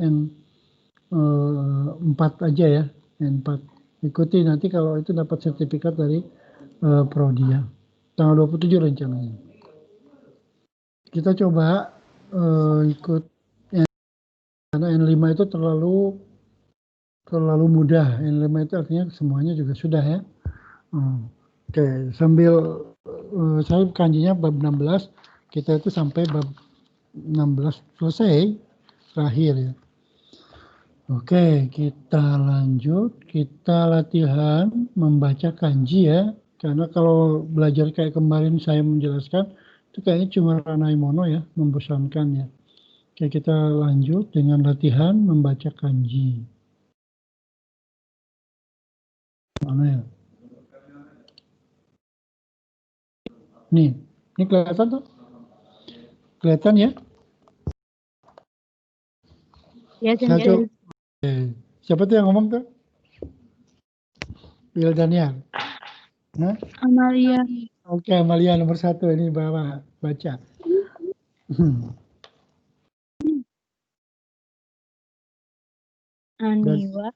N4 aja ya, N4. Ikuti nanti kalau itu dapat sertifikat dari Prodia. Tanggal 27 rencananya. Kita coba ikut karena N5 itu terlalu mudah. N5 itu artinya semuanya juga sudah ya. Oke, sambil saya kanjinya bab 16, kita itu sampai bab 16 selesai terakhir ya. Oke, kita lanjut, kita latihan membaca kanji ya. Karena kalau belajar kayak kemarin saya menjelaskan, itu kayaknya cuma ranai mono ya, membosankan ya. Oke, kita lanjut dengan latihan membaca kanji. Mana ya? Nih, ini kelihatan tuh? Kelihatan ya? Ya, Satu. Siapa tuh yang ngomong tuh? Will Daniel. Nah? Amalia. Oke, Amalia nomor 1 ini bawa baca. Aniwa.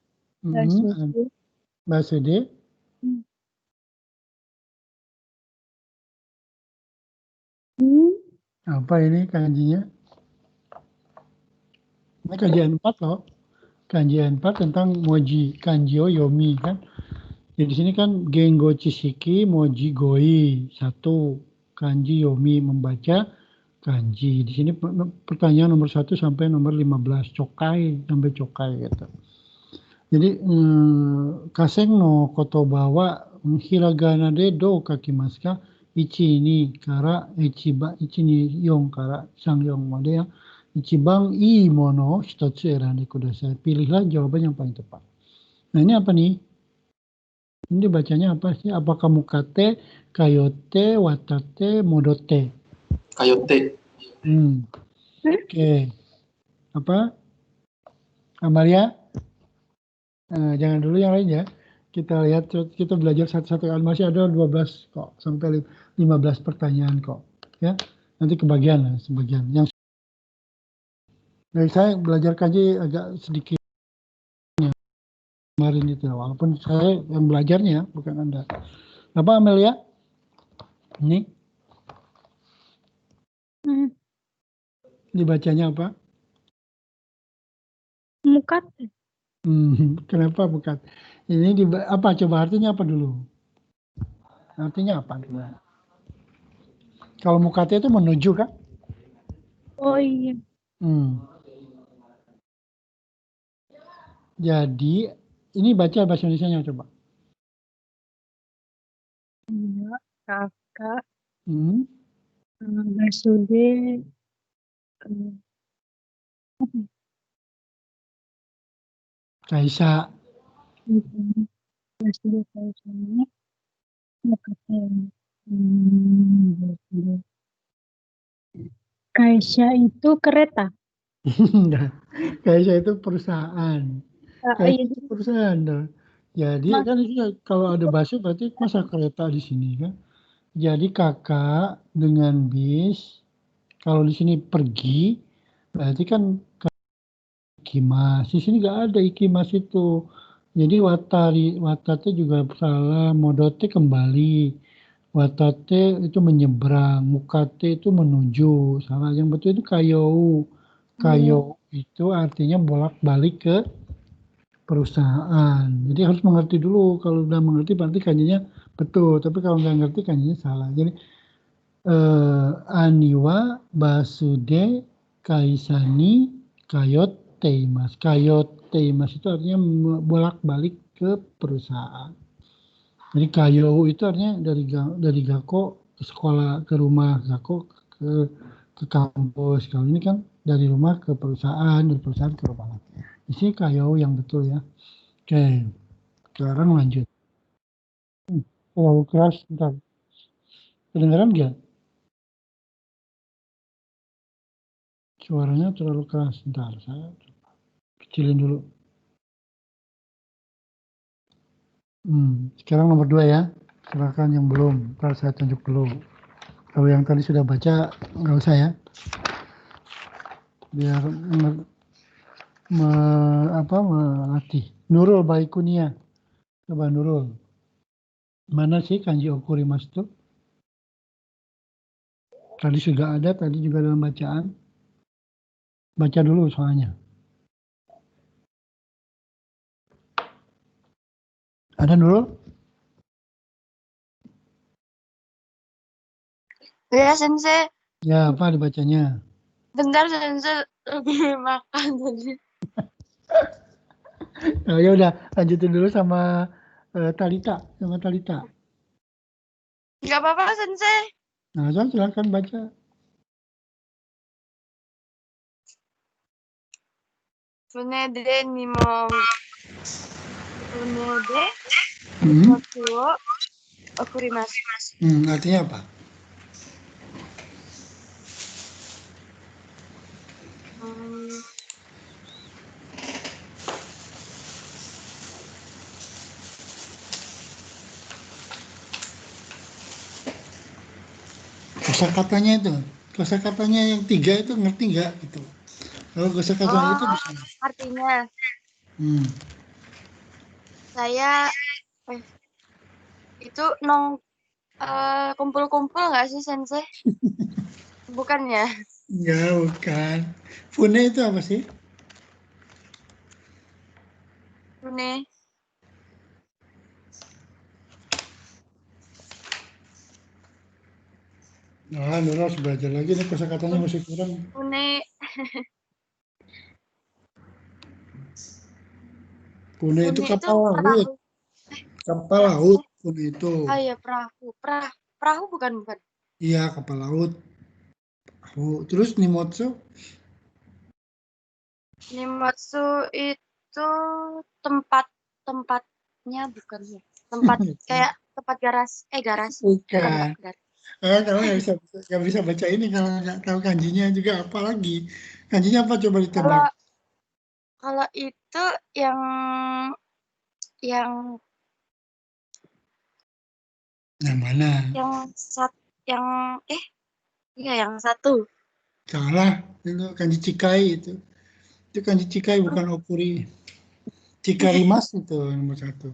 Basude. Apa ini kanjinya? Ini kanji 4 loh. Kanji 4 tentang moji, kanjio yomi kan. Jadi di sini kan gengo chishiki, moji goi 1, kanji yomi membaca kanji. Di sini pertanyaan nomor 1 sampai nomor 15, cokai sampai cokai gitu. Jadi kaseng no kotoba wa hiragana de do kakimasu ka? Ichi ni kara ichiba, ichi ni yong kara sangyong mode ya. Ichibang ii mono hitotsu erande kudasai. Pilihlah jawaban yang paling tepat. Nah ini apa nih? Ini bacanya apa sih? Apakah mukate, kayote, watate, modote? Kayote. Oke. Apa? Amalia? Jangan dulu yang lain ya. Kita lihat, kita belajar satu-satu kali. Masih ada 12 kok, sampai 15 pertanyaan kok. Ya, nanti kebagian lah, sebagian. Yang dari saya belajar kanji agak sedikit kemarin itu, walaupun saya yang belajarnya, bukan Anda. Apa Amelia? Ini Dibacanya apa? Mukat. Kenapa bukan? Ini apa? Coba artinya apa dulu? Artinya apa? Coba. Kalau mukate itu menuju kan? Oh iya. Jadi ini baca bahasa Indonesianya coba. Iya, kakak. Kaisa. Basude. Basude Kaisa ini mukate. Kaisa itu kereta. Kaisa itu perusahaan. Kaisa Iya. itu perusahaan. Jadi kan kalau ada busnya berarti masa kereta di sini kan? Jadi kakak dengan bis, kalau di sini pergi, berarti kan ikimas. Di sini nggak ada ikimas itu. Jadi watate juga salah, modote kembali. Watate itu menyeberang, mukate itu menuju. Salah, yang betul itu kayou. Kayou itu artinya bolak-balik ke perusahaan. Jadi harus mengerti dulu. Kalau udah mengerti berarti kanjinya betul. Tapi kalau nggak ngerti kanjinya salah. Jadi Aniwa Basude Kaisani Kayot Teimas. Kayot Teimas itu artinya bolak-balik ke perusahaan. Jadi kayo itu artinya dari Gako ke sekolah, ke rumah Gako ke kampus. Kalau ini kan dari rumah ke perusahaan, dari perusahaan ke rumah. Di sini kayo yang betul ya. Oke, sekarang lanjut. Terlalu keras, bentar. Kedengeran nggak? Suaranya terlalu keras. Bentar, saya kecilin dulu. Sekarang nomor 2 ya. Silakan yang belum, ntar saya tunjuk dulu. Kalau yang tadi sudah baca, nggak usah ya. Biar melatih. Nurul Baikunia. Coba Nurul. Mana sih kanji okurimasu itu? Tadi sudah ada, tadi juga dalam bacaan. Baca dulu soalnya. Ada Nurul? Ya, Sensei. Ya, apa dibacanya? Bentar, Sensei lagi makan tadi. Oh, ya udah, lanjutin dulu sama Talita. Sama Talita. Nggak apa-apa, Sensei. Nah, silakan baca. Funede nimo. Funede. Nimoku okurimasu. Artinya apa? Kosakatanya yang 3 itu ngerti nggak gitu? Kalau kosakatanya itu bisa. Artinya saya itu kumpul-kumpul nggak sih, Sensei? Bukan ya? Enggak, bukan. Fune itu apa sih? Fune. Nah, Nurul harus belajar lagi nih, kosakatanya masih kurang. Fune. Fune itu kapal laut. Kapal laut, fune itu. Oh iya, perahu. Perahu bukan. Iya, kapal laut. Terus Nimotsu? Nimotsu itu tempatnya bukan ya? Tempat kayak tempat garasi. Bukan. Kalau nggak bisa baca ini, kalau nggak tahu kanjinya juga apa lagi? Kanjinya apa, coba ditebak? Kalau itu yang mana? Yang satu. Salah, itu kanji cikai itu. Itu kanji cikai bukan okuri. Cikarimas itu nomor 1.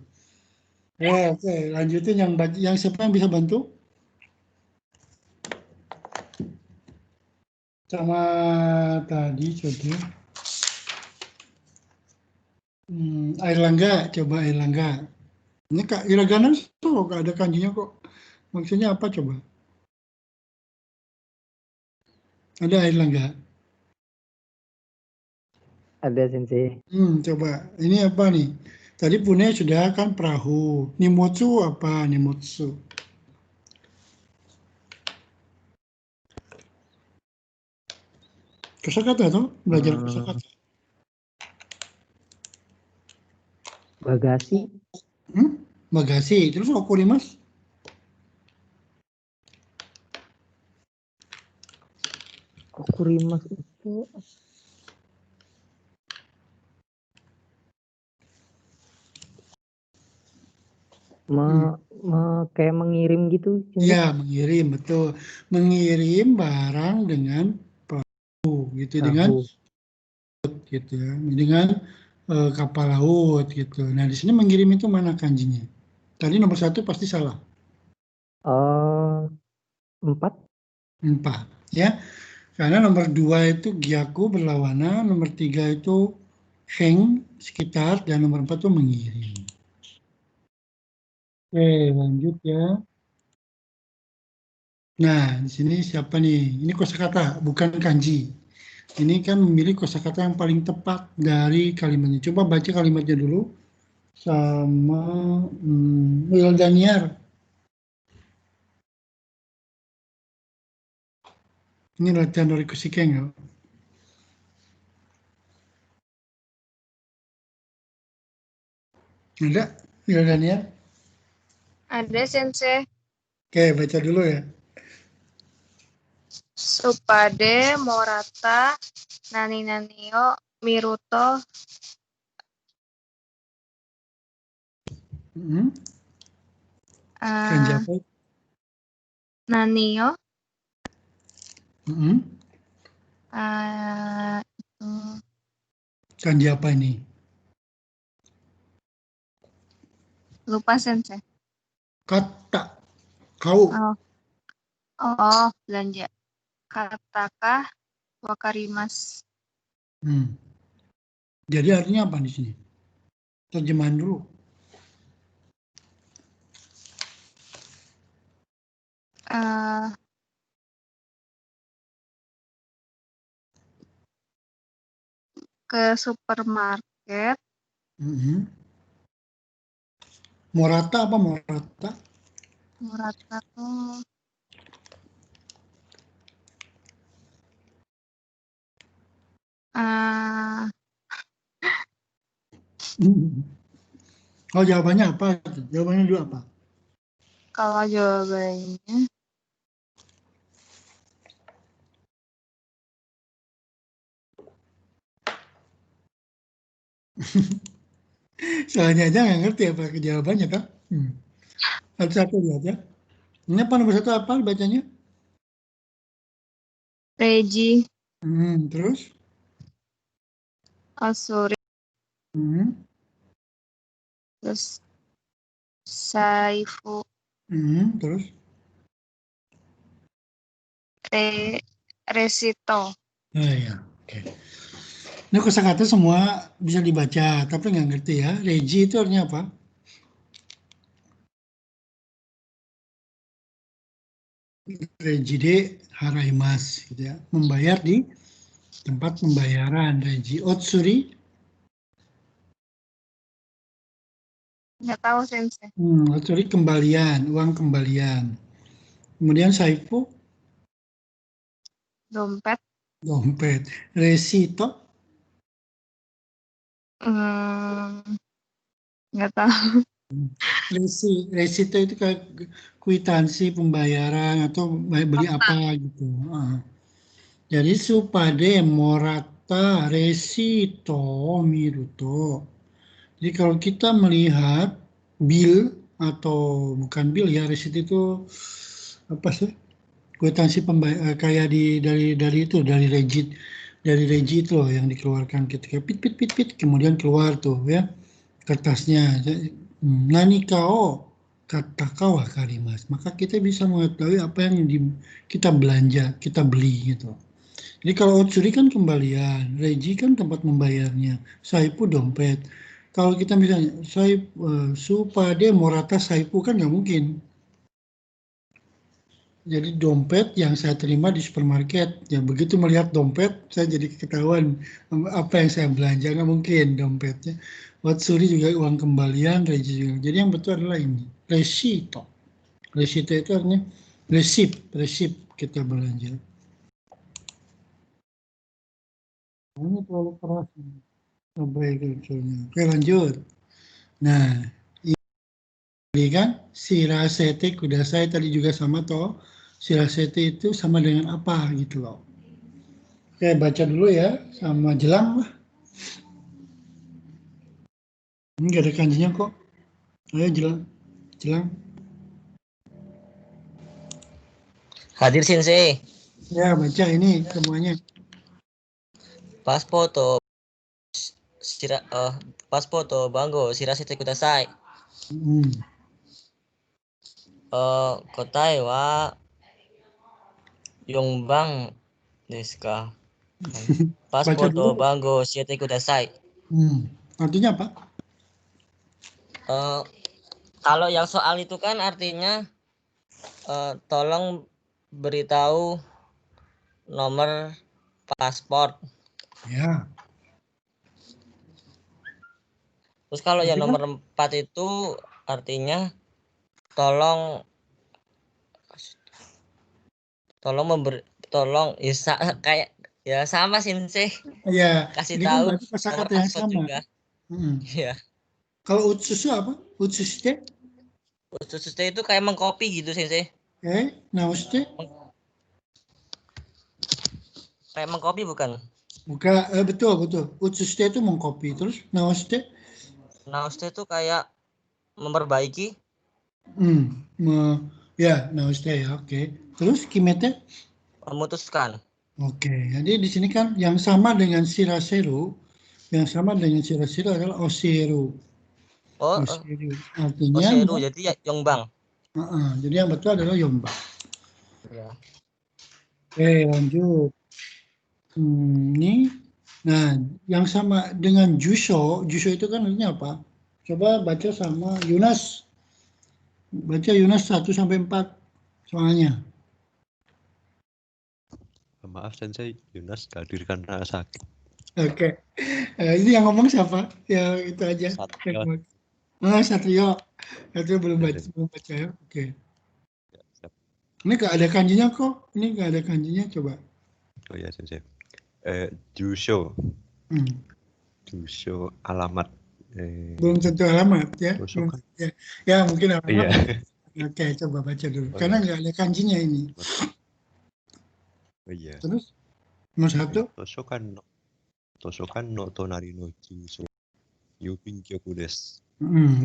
Oke, lanjutin yang siapa yang bisa bantu? Sama tadi coba. Airlangga, coba Airlangga. Ini Kak Iragana tuh gak ada kanjinya kok. Maksudnya apa coba? Ada Airlangga? Ada Sensei. Coba. Ini apa nih? Tadi Pune sudah kan perahu. Nimotsu apa? Nimotsu. Kosakata tuh? Belajar kosakata. Bagasi. Bagasi. Terus okurimas? Okurimas itu kayak mengirim gitu. Ya, mengirim, betul. Mengirim barang dengan perahu gitu, dengan gitu ya, dengan kapal laut gitu. Nah, di sini mengirim itu mana kanjinya? Tadi nomor 1 pasti salah. 4 ya. Karena nomor 2 itu gyaku berlawanan, nomor 3 itu heng sekitar, dan nomor 4 itu mengirim. Oke, lanjut ya. Nah, di sini siapa nih? Ini kosakata, bukan kanji. Ini kan memilih kosakata yang paling tepat dari kalimatnya. Coba baca kalimatnya dulu sama Will Daniar. Ini latihan dari Kusikeng ya. Ada Will Daniar? Ada Sensei. Oke, baca dulu ya. Supade morata nani nanio miruto Kanji apa? nanio itu Kanji apa ini? lupa Sensei. Kata. Kau. Oh, belanja. Katakah wakarimas. Jadi artinya apa di sini? Terjemahan dulu. Ke supermarket. Morata apa morata? Morata tuh Oh, jawabannya apa? Jawabannya dulu apa? kalau jawabannya Soalnya aja nggak ngerti apa jawabannya kan? Satu-satu lihat ya. Ini apa nomor 1 apa bacanya? Reji. Terus? Asuri. Terus Saifu. Terus? Resito. Ya, oke. Ini kosakata semua bisa dibaca, tapi nggak ngerti ya. Reji itu artinya apa? Rejide haraimas, gitu ya. Membayar di tempat pembayaran. Reji otsuri. Nggak tahu Sensei. Otsuri kembalian, uang kembalian. Kemudian saifu. Dompet. Resito. Nggak tahu. Resito itu kayak kwitansi pembayaran atau beli apa gitu. Jadi supade morata resito miruto. Jadi kalau kita melihat bill atau bukan bill ya, resit itu apa sih? Kwitansi pembayar kayak dari regi itu loh yang dikeluarkan ketika pit kemudian keluar tuh ya kertasnya. Nani kao kata wakarimas. Maka kita bisa mengetahui apa yang kita belanja, kita beli gitu. Jadi kalau otsuri kan kembalian, reji kan tempat membayarnya, saipu dompet. Kalau kita misalnya supade morata saipu kan nggak mungkin. Jadi dompet yang saya terima di supermarket, ya begitu melihat dompet, saya jadi ketahuan apa yang saya belanja, nggak mungkin dompetnya. Otsuri juga uang kembalian, reji juga. Jadi yang betul adalah ini, resito. Resito itu artinya resip kita belanja. Ini terlalu keras. Baik, oke lanjut. Nah, ini kan shirasete kudasai tadi juga sama toh. Shirasete itu sama dengan apa gitu loh. Oke, baca dulu ya sama jelang lah. Ini nggak ada kanjinya kok. Ayo jelang. Hadir Sensei. Ya, baca ini semuanya. Paspoto paspoto bango shirasete kudasai. Kotai wa Yongbang desu ka? Paspoto bango shirasete kudasai. Artinya apa? Kalau yang soal itu kan artinya tolong beritahu nomor paspor. Ya. Terus kalau yang nomor 4 itu artinya tolong ya, kayak ya sama Sensei. Ya. Kasih Ini tahu kan kosakata yang sama. juga. Iya. Kalau utsusu apa? Utsuste? Utsuste itu kayak mengcopy gitu Sensei. Naoste? Kayak mengcopy bukan? Bukan, betul. Utsuste itu mengcopy. Terus naoste? Naoste itu kayak memperbaiki. Ya, naoste ya, oke. Terus kimete? Memutuskan. Oke, jadi di sini kan yang sama dengan shiraseru, adalah oshiru. Oshiru. Artinya oshiru, jadi ya Yongbang. Jadi yang betul adalah Yongbang. Ya. Oke, lanjut. Ini, nah, yang sama dengan Jusho itu kan artinya apa? Coba baca sama Yunas. Baca Yunas 1-4 soalnya. Maaf Sensei, Yunas hadir karena sakit. Oke. Ini yang ngomong siapa? Ya itu aja. Satrio. Satrio belum baca ya. Oke. Ini nggak ada kanjinya kok. Ini nggak ada kanjinya, coba. Oh ya Sensei. Jusho. Jusho alamat. Belum tentu alamat ya. Kan? Ya mungkin alamat. Iya. Oke, coba baca dulu. Karena nggak ada kanjinya ini. Oh iya. Terus nomor 1. Toshokan no tonari no jusho. Yupin kyoku desu.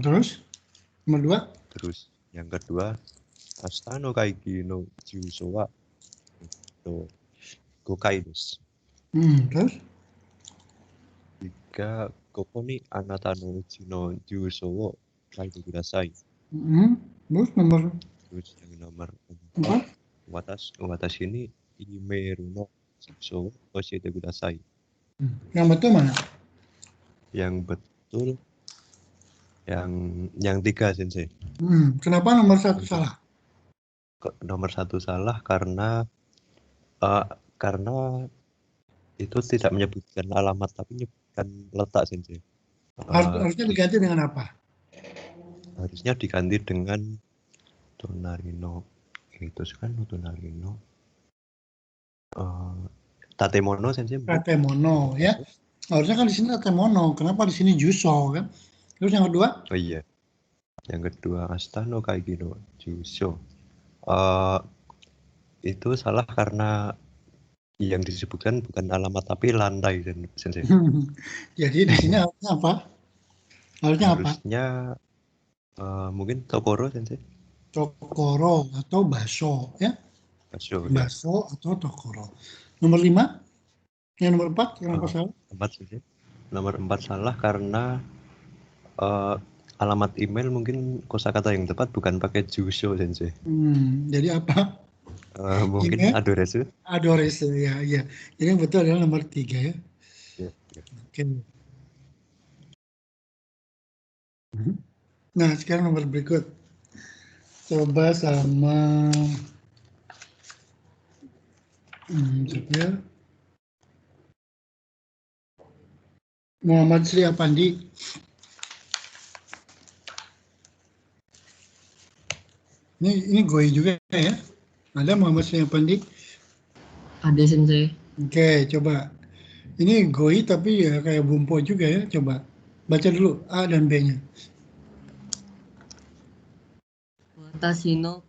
Terus nomor 2. Terus yang kedua, Asta no kaigi no jusho wa gokai desu. Terus 3, koko ni anata no uchi no jusho wo kaite kudasai. Terus yang nomor 4, watashi ni email no jusho wo oshiete kudasai. Yang betul mana? Yang betul yang 3 Sensei. Kenapa nomor 1 salah? Nomor 1 salah karena itu tidak menyebutkan alamat tapi menyebutkan letak Sensei. Harusnya diganti dengan apa? Harusnya diganti dengan Tonarino. Itu kan Tonarino. Tatemono Sensei. Tatemono ya. Harusnya kan di sini tatemono. Kenapa di sini jusho kan? Terus yang kedua? Oh iya. Yang kedua Asta no kaigi no jusho. Itu salah karena yang disebutkan bukan alamat tapi lantai Sensei. Jadi di sini harusnya apa? Harusnya mungkin Tokoro Sensei. Tokoro atau baso ya. Baso atau Tokoro. Nomor 5? Yang nomor 4 kenapa salah? 4 Sensei. Nomor 4 salah karena alamat email mungkin kosakata yang tepat bukan pakai jusho Sensei. Jadi apa? Mungkin Ingat? adoresu. Adoresu, ya. Jadi yang betul adalah nomor 3 ya. Ya. Oke. Nah, sekarang nomor berikut. Coba sama siapa ya? Muhammad Sri Apandi. Ini Goi juga ya? Ada Muhammad Sri Apandi? Ada Sensei. Oke, coba. Ini Goi tapi ya kayak Bumpo juga ya. Coba baca dulu A dan B-nya. Watashi no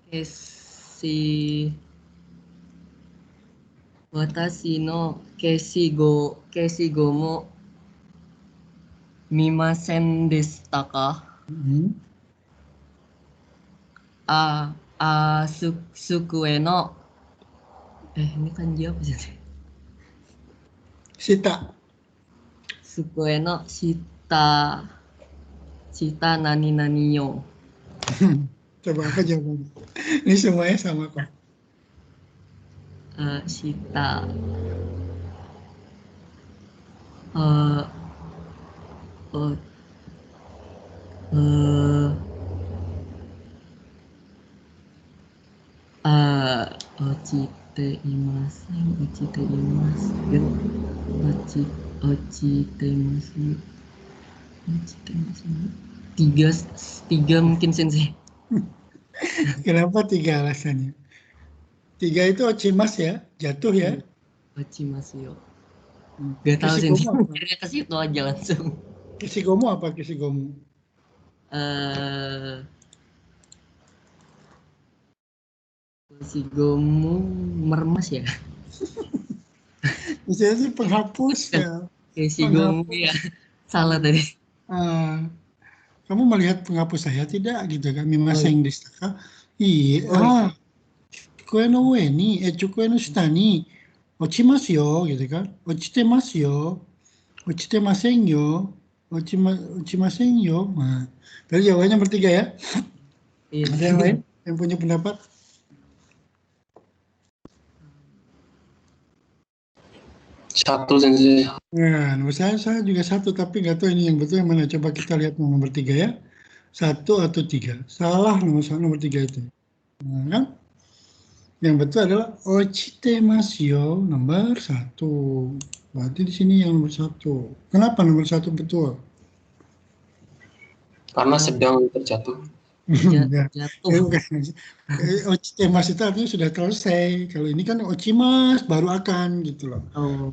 kesigo mo mimasen deshita ka? Sukue no ini kanji apa sih? Sita. Sukue no shita nani yo. Coba apa jawabannya? Ini semuanya sama kok. Shita ochite imasu. Tiga mungkin Sensei. Kenapa 3 alasannya? 3 itu ochimas ya, jatuh ya. Ochimasu yo. Gak tahu Sensei. Kira ke situ aja langsung. Kishigomu apa Kishigomu? Kishigomu meremas ya. Misalnya sih penghapus ya. Kishigomu ya. Salah tadi. Kamu melihat penghapus saya tidak gitu kan? Mimaseng deshita. Iya. Chukue no ue ni, chukue no shita ni ochimasu yo gitu kan? Ochitemasu yo. Ochitemasen yo. Ochimasen yo. Nah, tadi jawabannya bertiga ya. Iya. Ada yang lain yang punya pendapat? Satu Sensei. Nah, nomor saya juga 1, tapi nggak tahu ini yang betul yang mana. Coba kita lihat nomor 3 ya. 1 atau 3. Salah nomor 3 itu. Nah, kan? Yang betul adalah ochitemasu yo, nomor 1. Berarti di sini yang nomor 1. Kenapa nomor 1 betul? Karena sedang terjatuh. Jatuh. Ochitemasu itu artinya sudah selesai. Kalau ini kan ochimas baru akan gitu loh.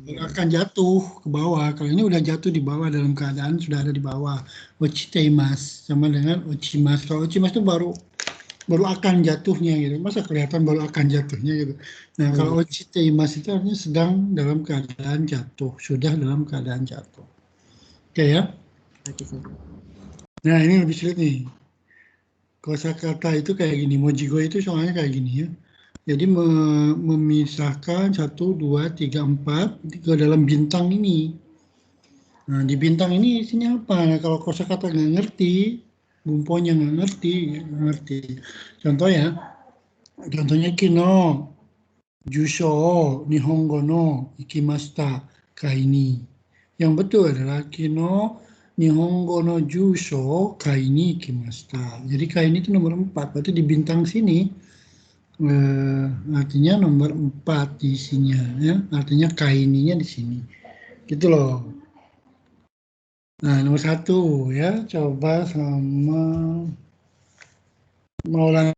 Baru akan jatuh ke bawah. Kalau ini udah jatuh di bawah dalam keadaan sudah ada di bawah. Ochitemasu sama dengan ochimas. Kalau ochimas itu baru akan jatuhnya gitu. Masa kelihatan baru akan jatuhnya gitu. Nah, kalau ochitemasu itu artinya sedang dalam keadaan jatuh, sudah dalam keadaan jatuh. Oke ya. Nah, ini lebih sulit nih. Kosakata itu kayak gini, mojigo itu soalnya kayak gini ya. Jadi memisahkan 1, 2, 3, 4 ke dalam bintang ini. Nah, di bintang ini isinya apa? Nah, kalau kosakata nggak ngerti, bumponya nggak ngerti. Contohnya kino, jusho, nihongo no, ikimashita, kaini. Yang betul adalah kino, nihongo no jusho, kaini, ikimashita. Jadi kaini itu nomor 4, berarti di bintang sini artinya nomor 4 di isinya ya, artinya kaininya di sini. Gitu loh. Nah, nomor 1 ya, coba sama Maulana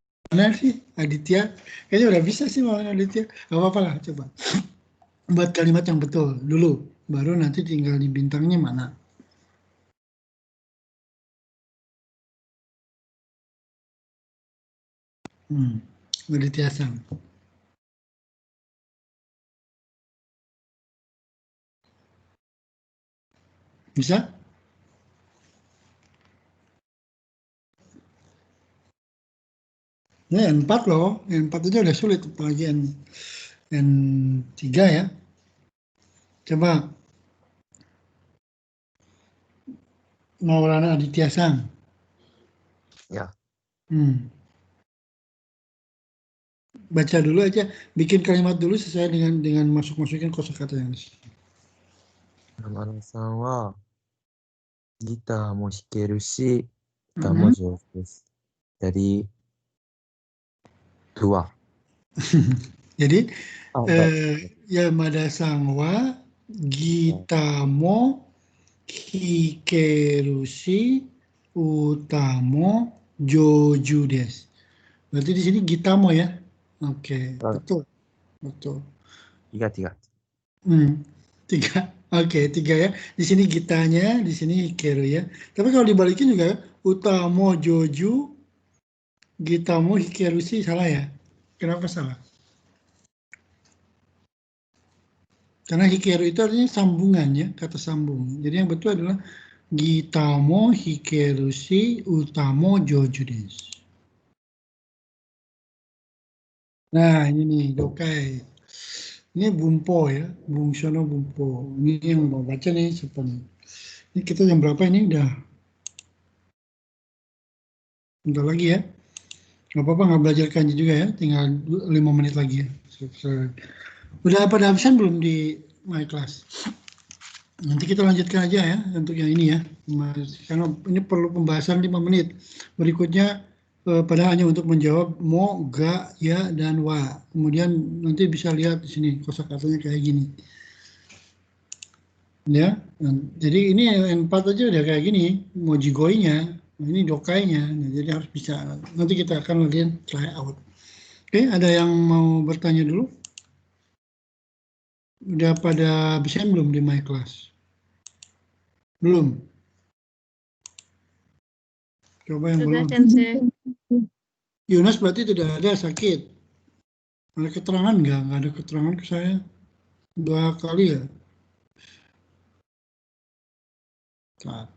sih, Aditya. Kayaknya udah bisa sih Maulana Aditya. Gak apa-apa lah, coba. Buat kalimat yang betul dulu, baru nanti tinggal di bintangnya mana. Aditya Sang. Bisa? Ini N4 loh, N4 aja udah sulit, apalagi N3 ya. Coba Maulana Aditya Sang. Ya. baca dulu aja, bikin kalimat dulu sesuai dengan masukin kosakata yang di sini. 山田さんはギターも弾けるし、歌も上手です。Jadi dua. Jadi Yamada Sang wa gita mo hikeru shi uta mo joju desu. Berarti di sini gita mo ya. Oke, betul. Tiga. Tiga. Oke, tiga ya. Di sini gitanya, di sini hikeru ya. Tapi kalau dibalikin juga utamo joju, gitamo hikeru shi salah ya. Kenapa salah? Karena hikeru itu artinya sambungan ya, kata sambung. Jadi yang betul adalah gitamo hikeru shi utamo joju desu. Nah, ini nih, dokai. Ini bumpo ya, bungsono bumpo. Ini yang mau baca nih siapa nih? Ini kita jam berapa ini udah? Bentar lagi ya. Gak apa-apa, nggak belajar kanji juga ya, tinggal 5 menit lagi ya. Udah pada absen belum di my class? Nanti kita lanjutkan aja ya untuk yang ini ya, karena ini perlu pembahasan 5 menit. Berikutnya pada hanya untuk menjawab mo, ga, ya, dan wa. Kemudian nanti bisa lihat di sini kosakatanya kayak gini. Ya, jadi ini N4 aja udah kayak gini, mojigoi-nya, ini dokainya. Nah, jadi harus bisa. Nanti kita akan lihat try out. Oke, ada yang mau bertanya dulu? Udah pada absen belum di my class? Belum? Coba yang belum. Yunus berarti tidak ada sakit. Ada keterangan nggak? Nggak ada keterangan ke saya. 2 kali ya? Nah.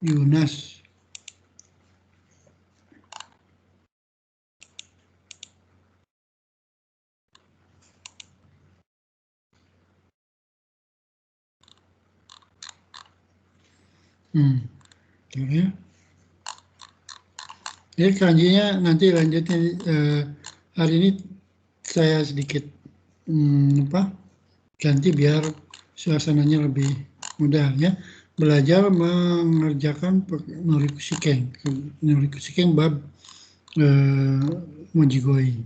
Yunus. Ya. Ya kanjinya nanti lanjutnya hari ini saya sedikit ganti biar suasananya lebih mudah ya. Belajar mengerjakan Norikushikeng bab Mojigoi.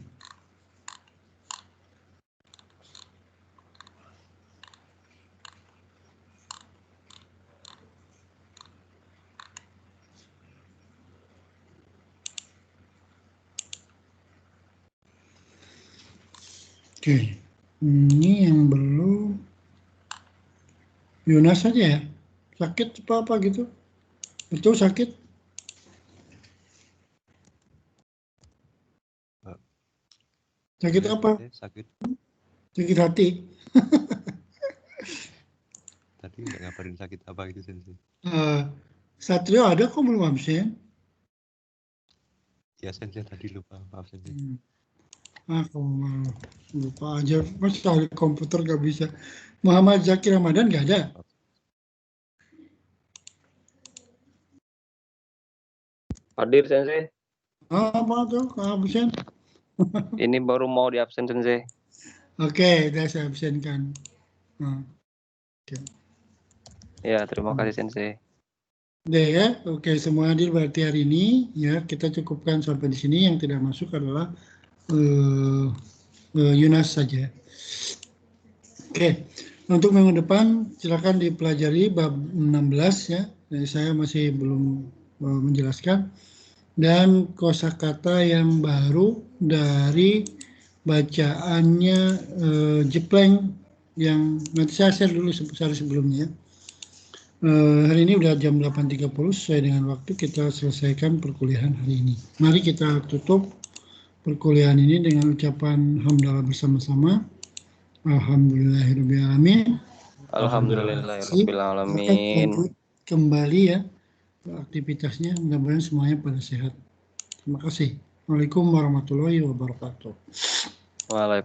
Oke, ini yang belum. Yunus saja ya, sakit apa gitu? Betul sakit? Sakit apa? Sakit. Sakit hati. Tadi nggak ngabarin sakit apa itu Sensei? Satrio ada kok belum absen? Ya Sensei tadi lupa, maaf Sensei. Kamu lupa aja, mas soal komputer gak bisa. Muhammad Zakir Ramadan gak ada? Hadir Sensei. Apa tuh absen? Ini baru mau di absen Sensei. Oke, udah saya absenkan. Okay. Ya, terima kasih Sensei. Deh ya, oke semua hadir berarti hari ini ya kita cukupkan sampai di sini. Yang tidak masuk adalah Yunus saja. Oke, untuk minggu depan silakan dipelajari bab 16 ya. Jadi saya masih belum menjelaskan. Dan kosakata yang baru dari bacaannya Jepleng yang nanti saya share dulu sehari sebelumnya. Hari ini udah jam 8.30 sesuai dengan waktu kita selesaikan perkuliahan hari ini. Mari kita tutup perkuliahan ini dengan ucapan hamdalah bersama-sama. Alhamdulillahirrahmanirrahim. Alhamdulillahirrahmanirrahim. Kembali ya aktivitasnya, mudah-mudahan semuanya pada sehat. Terima kasih. Waalaikumsalam warahmatullahi wabarakatuh. Waalaikumsalam.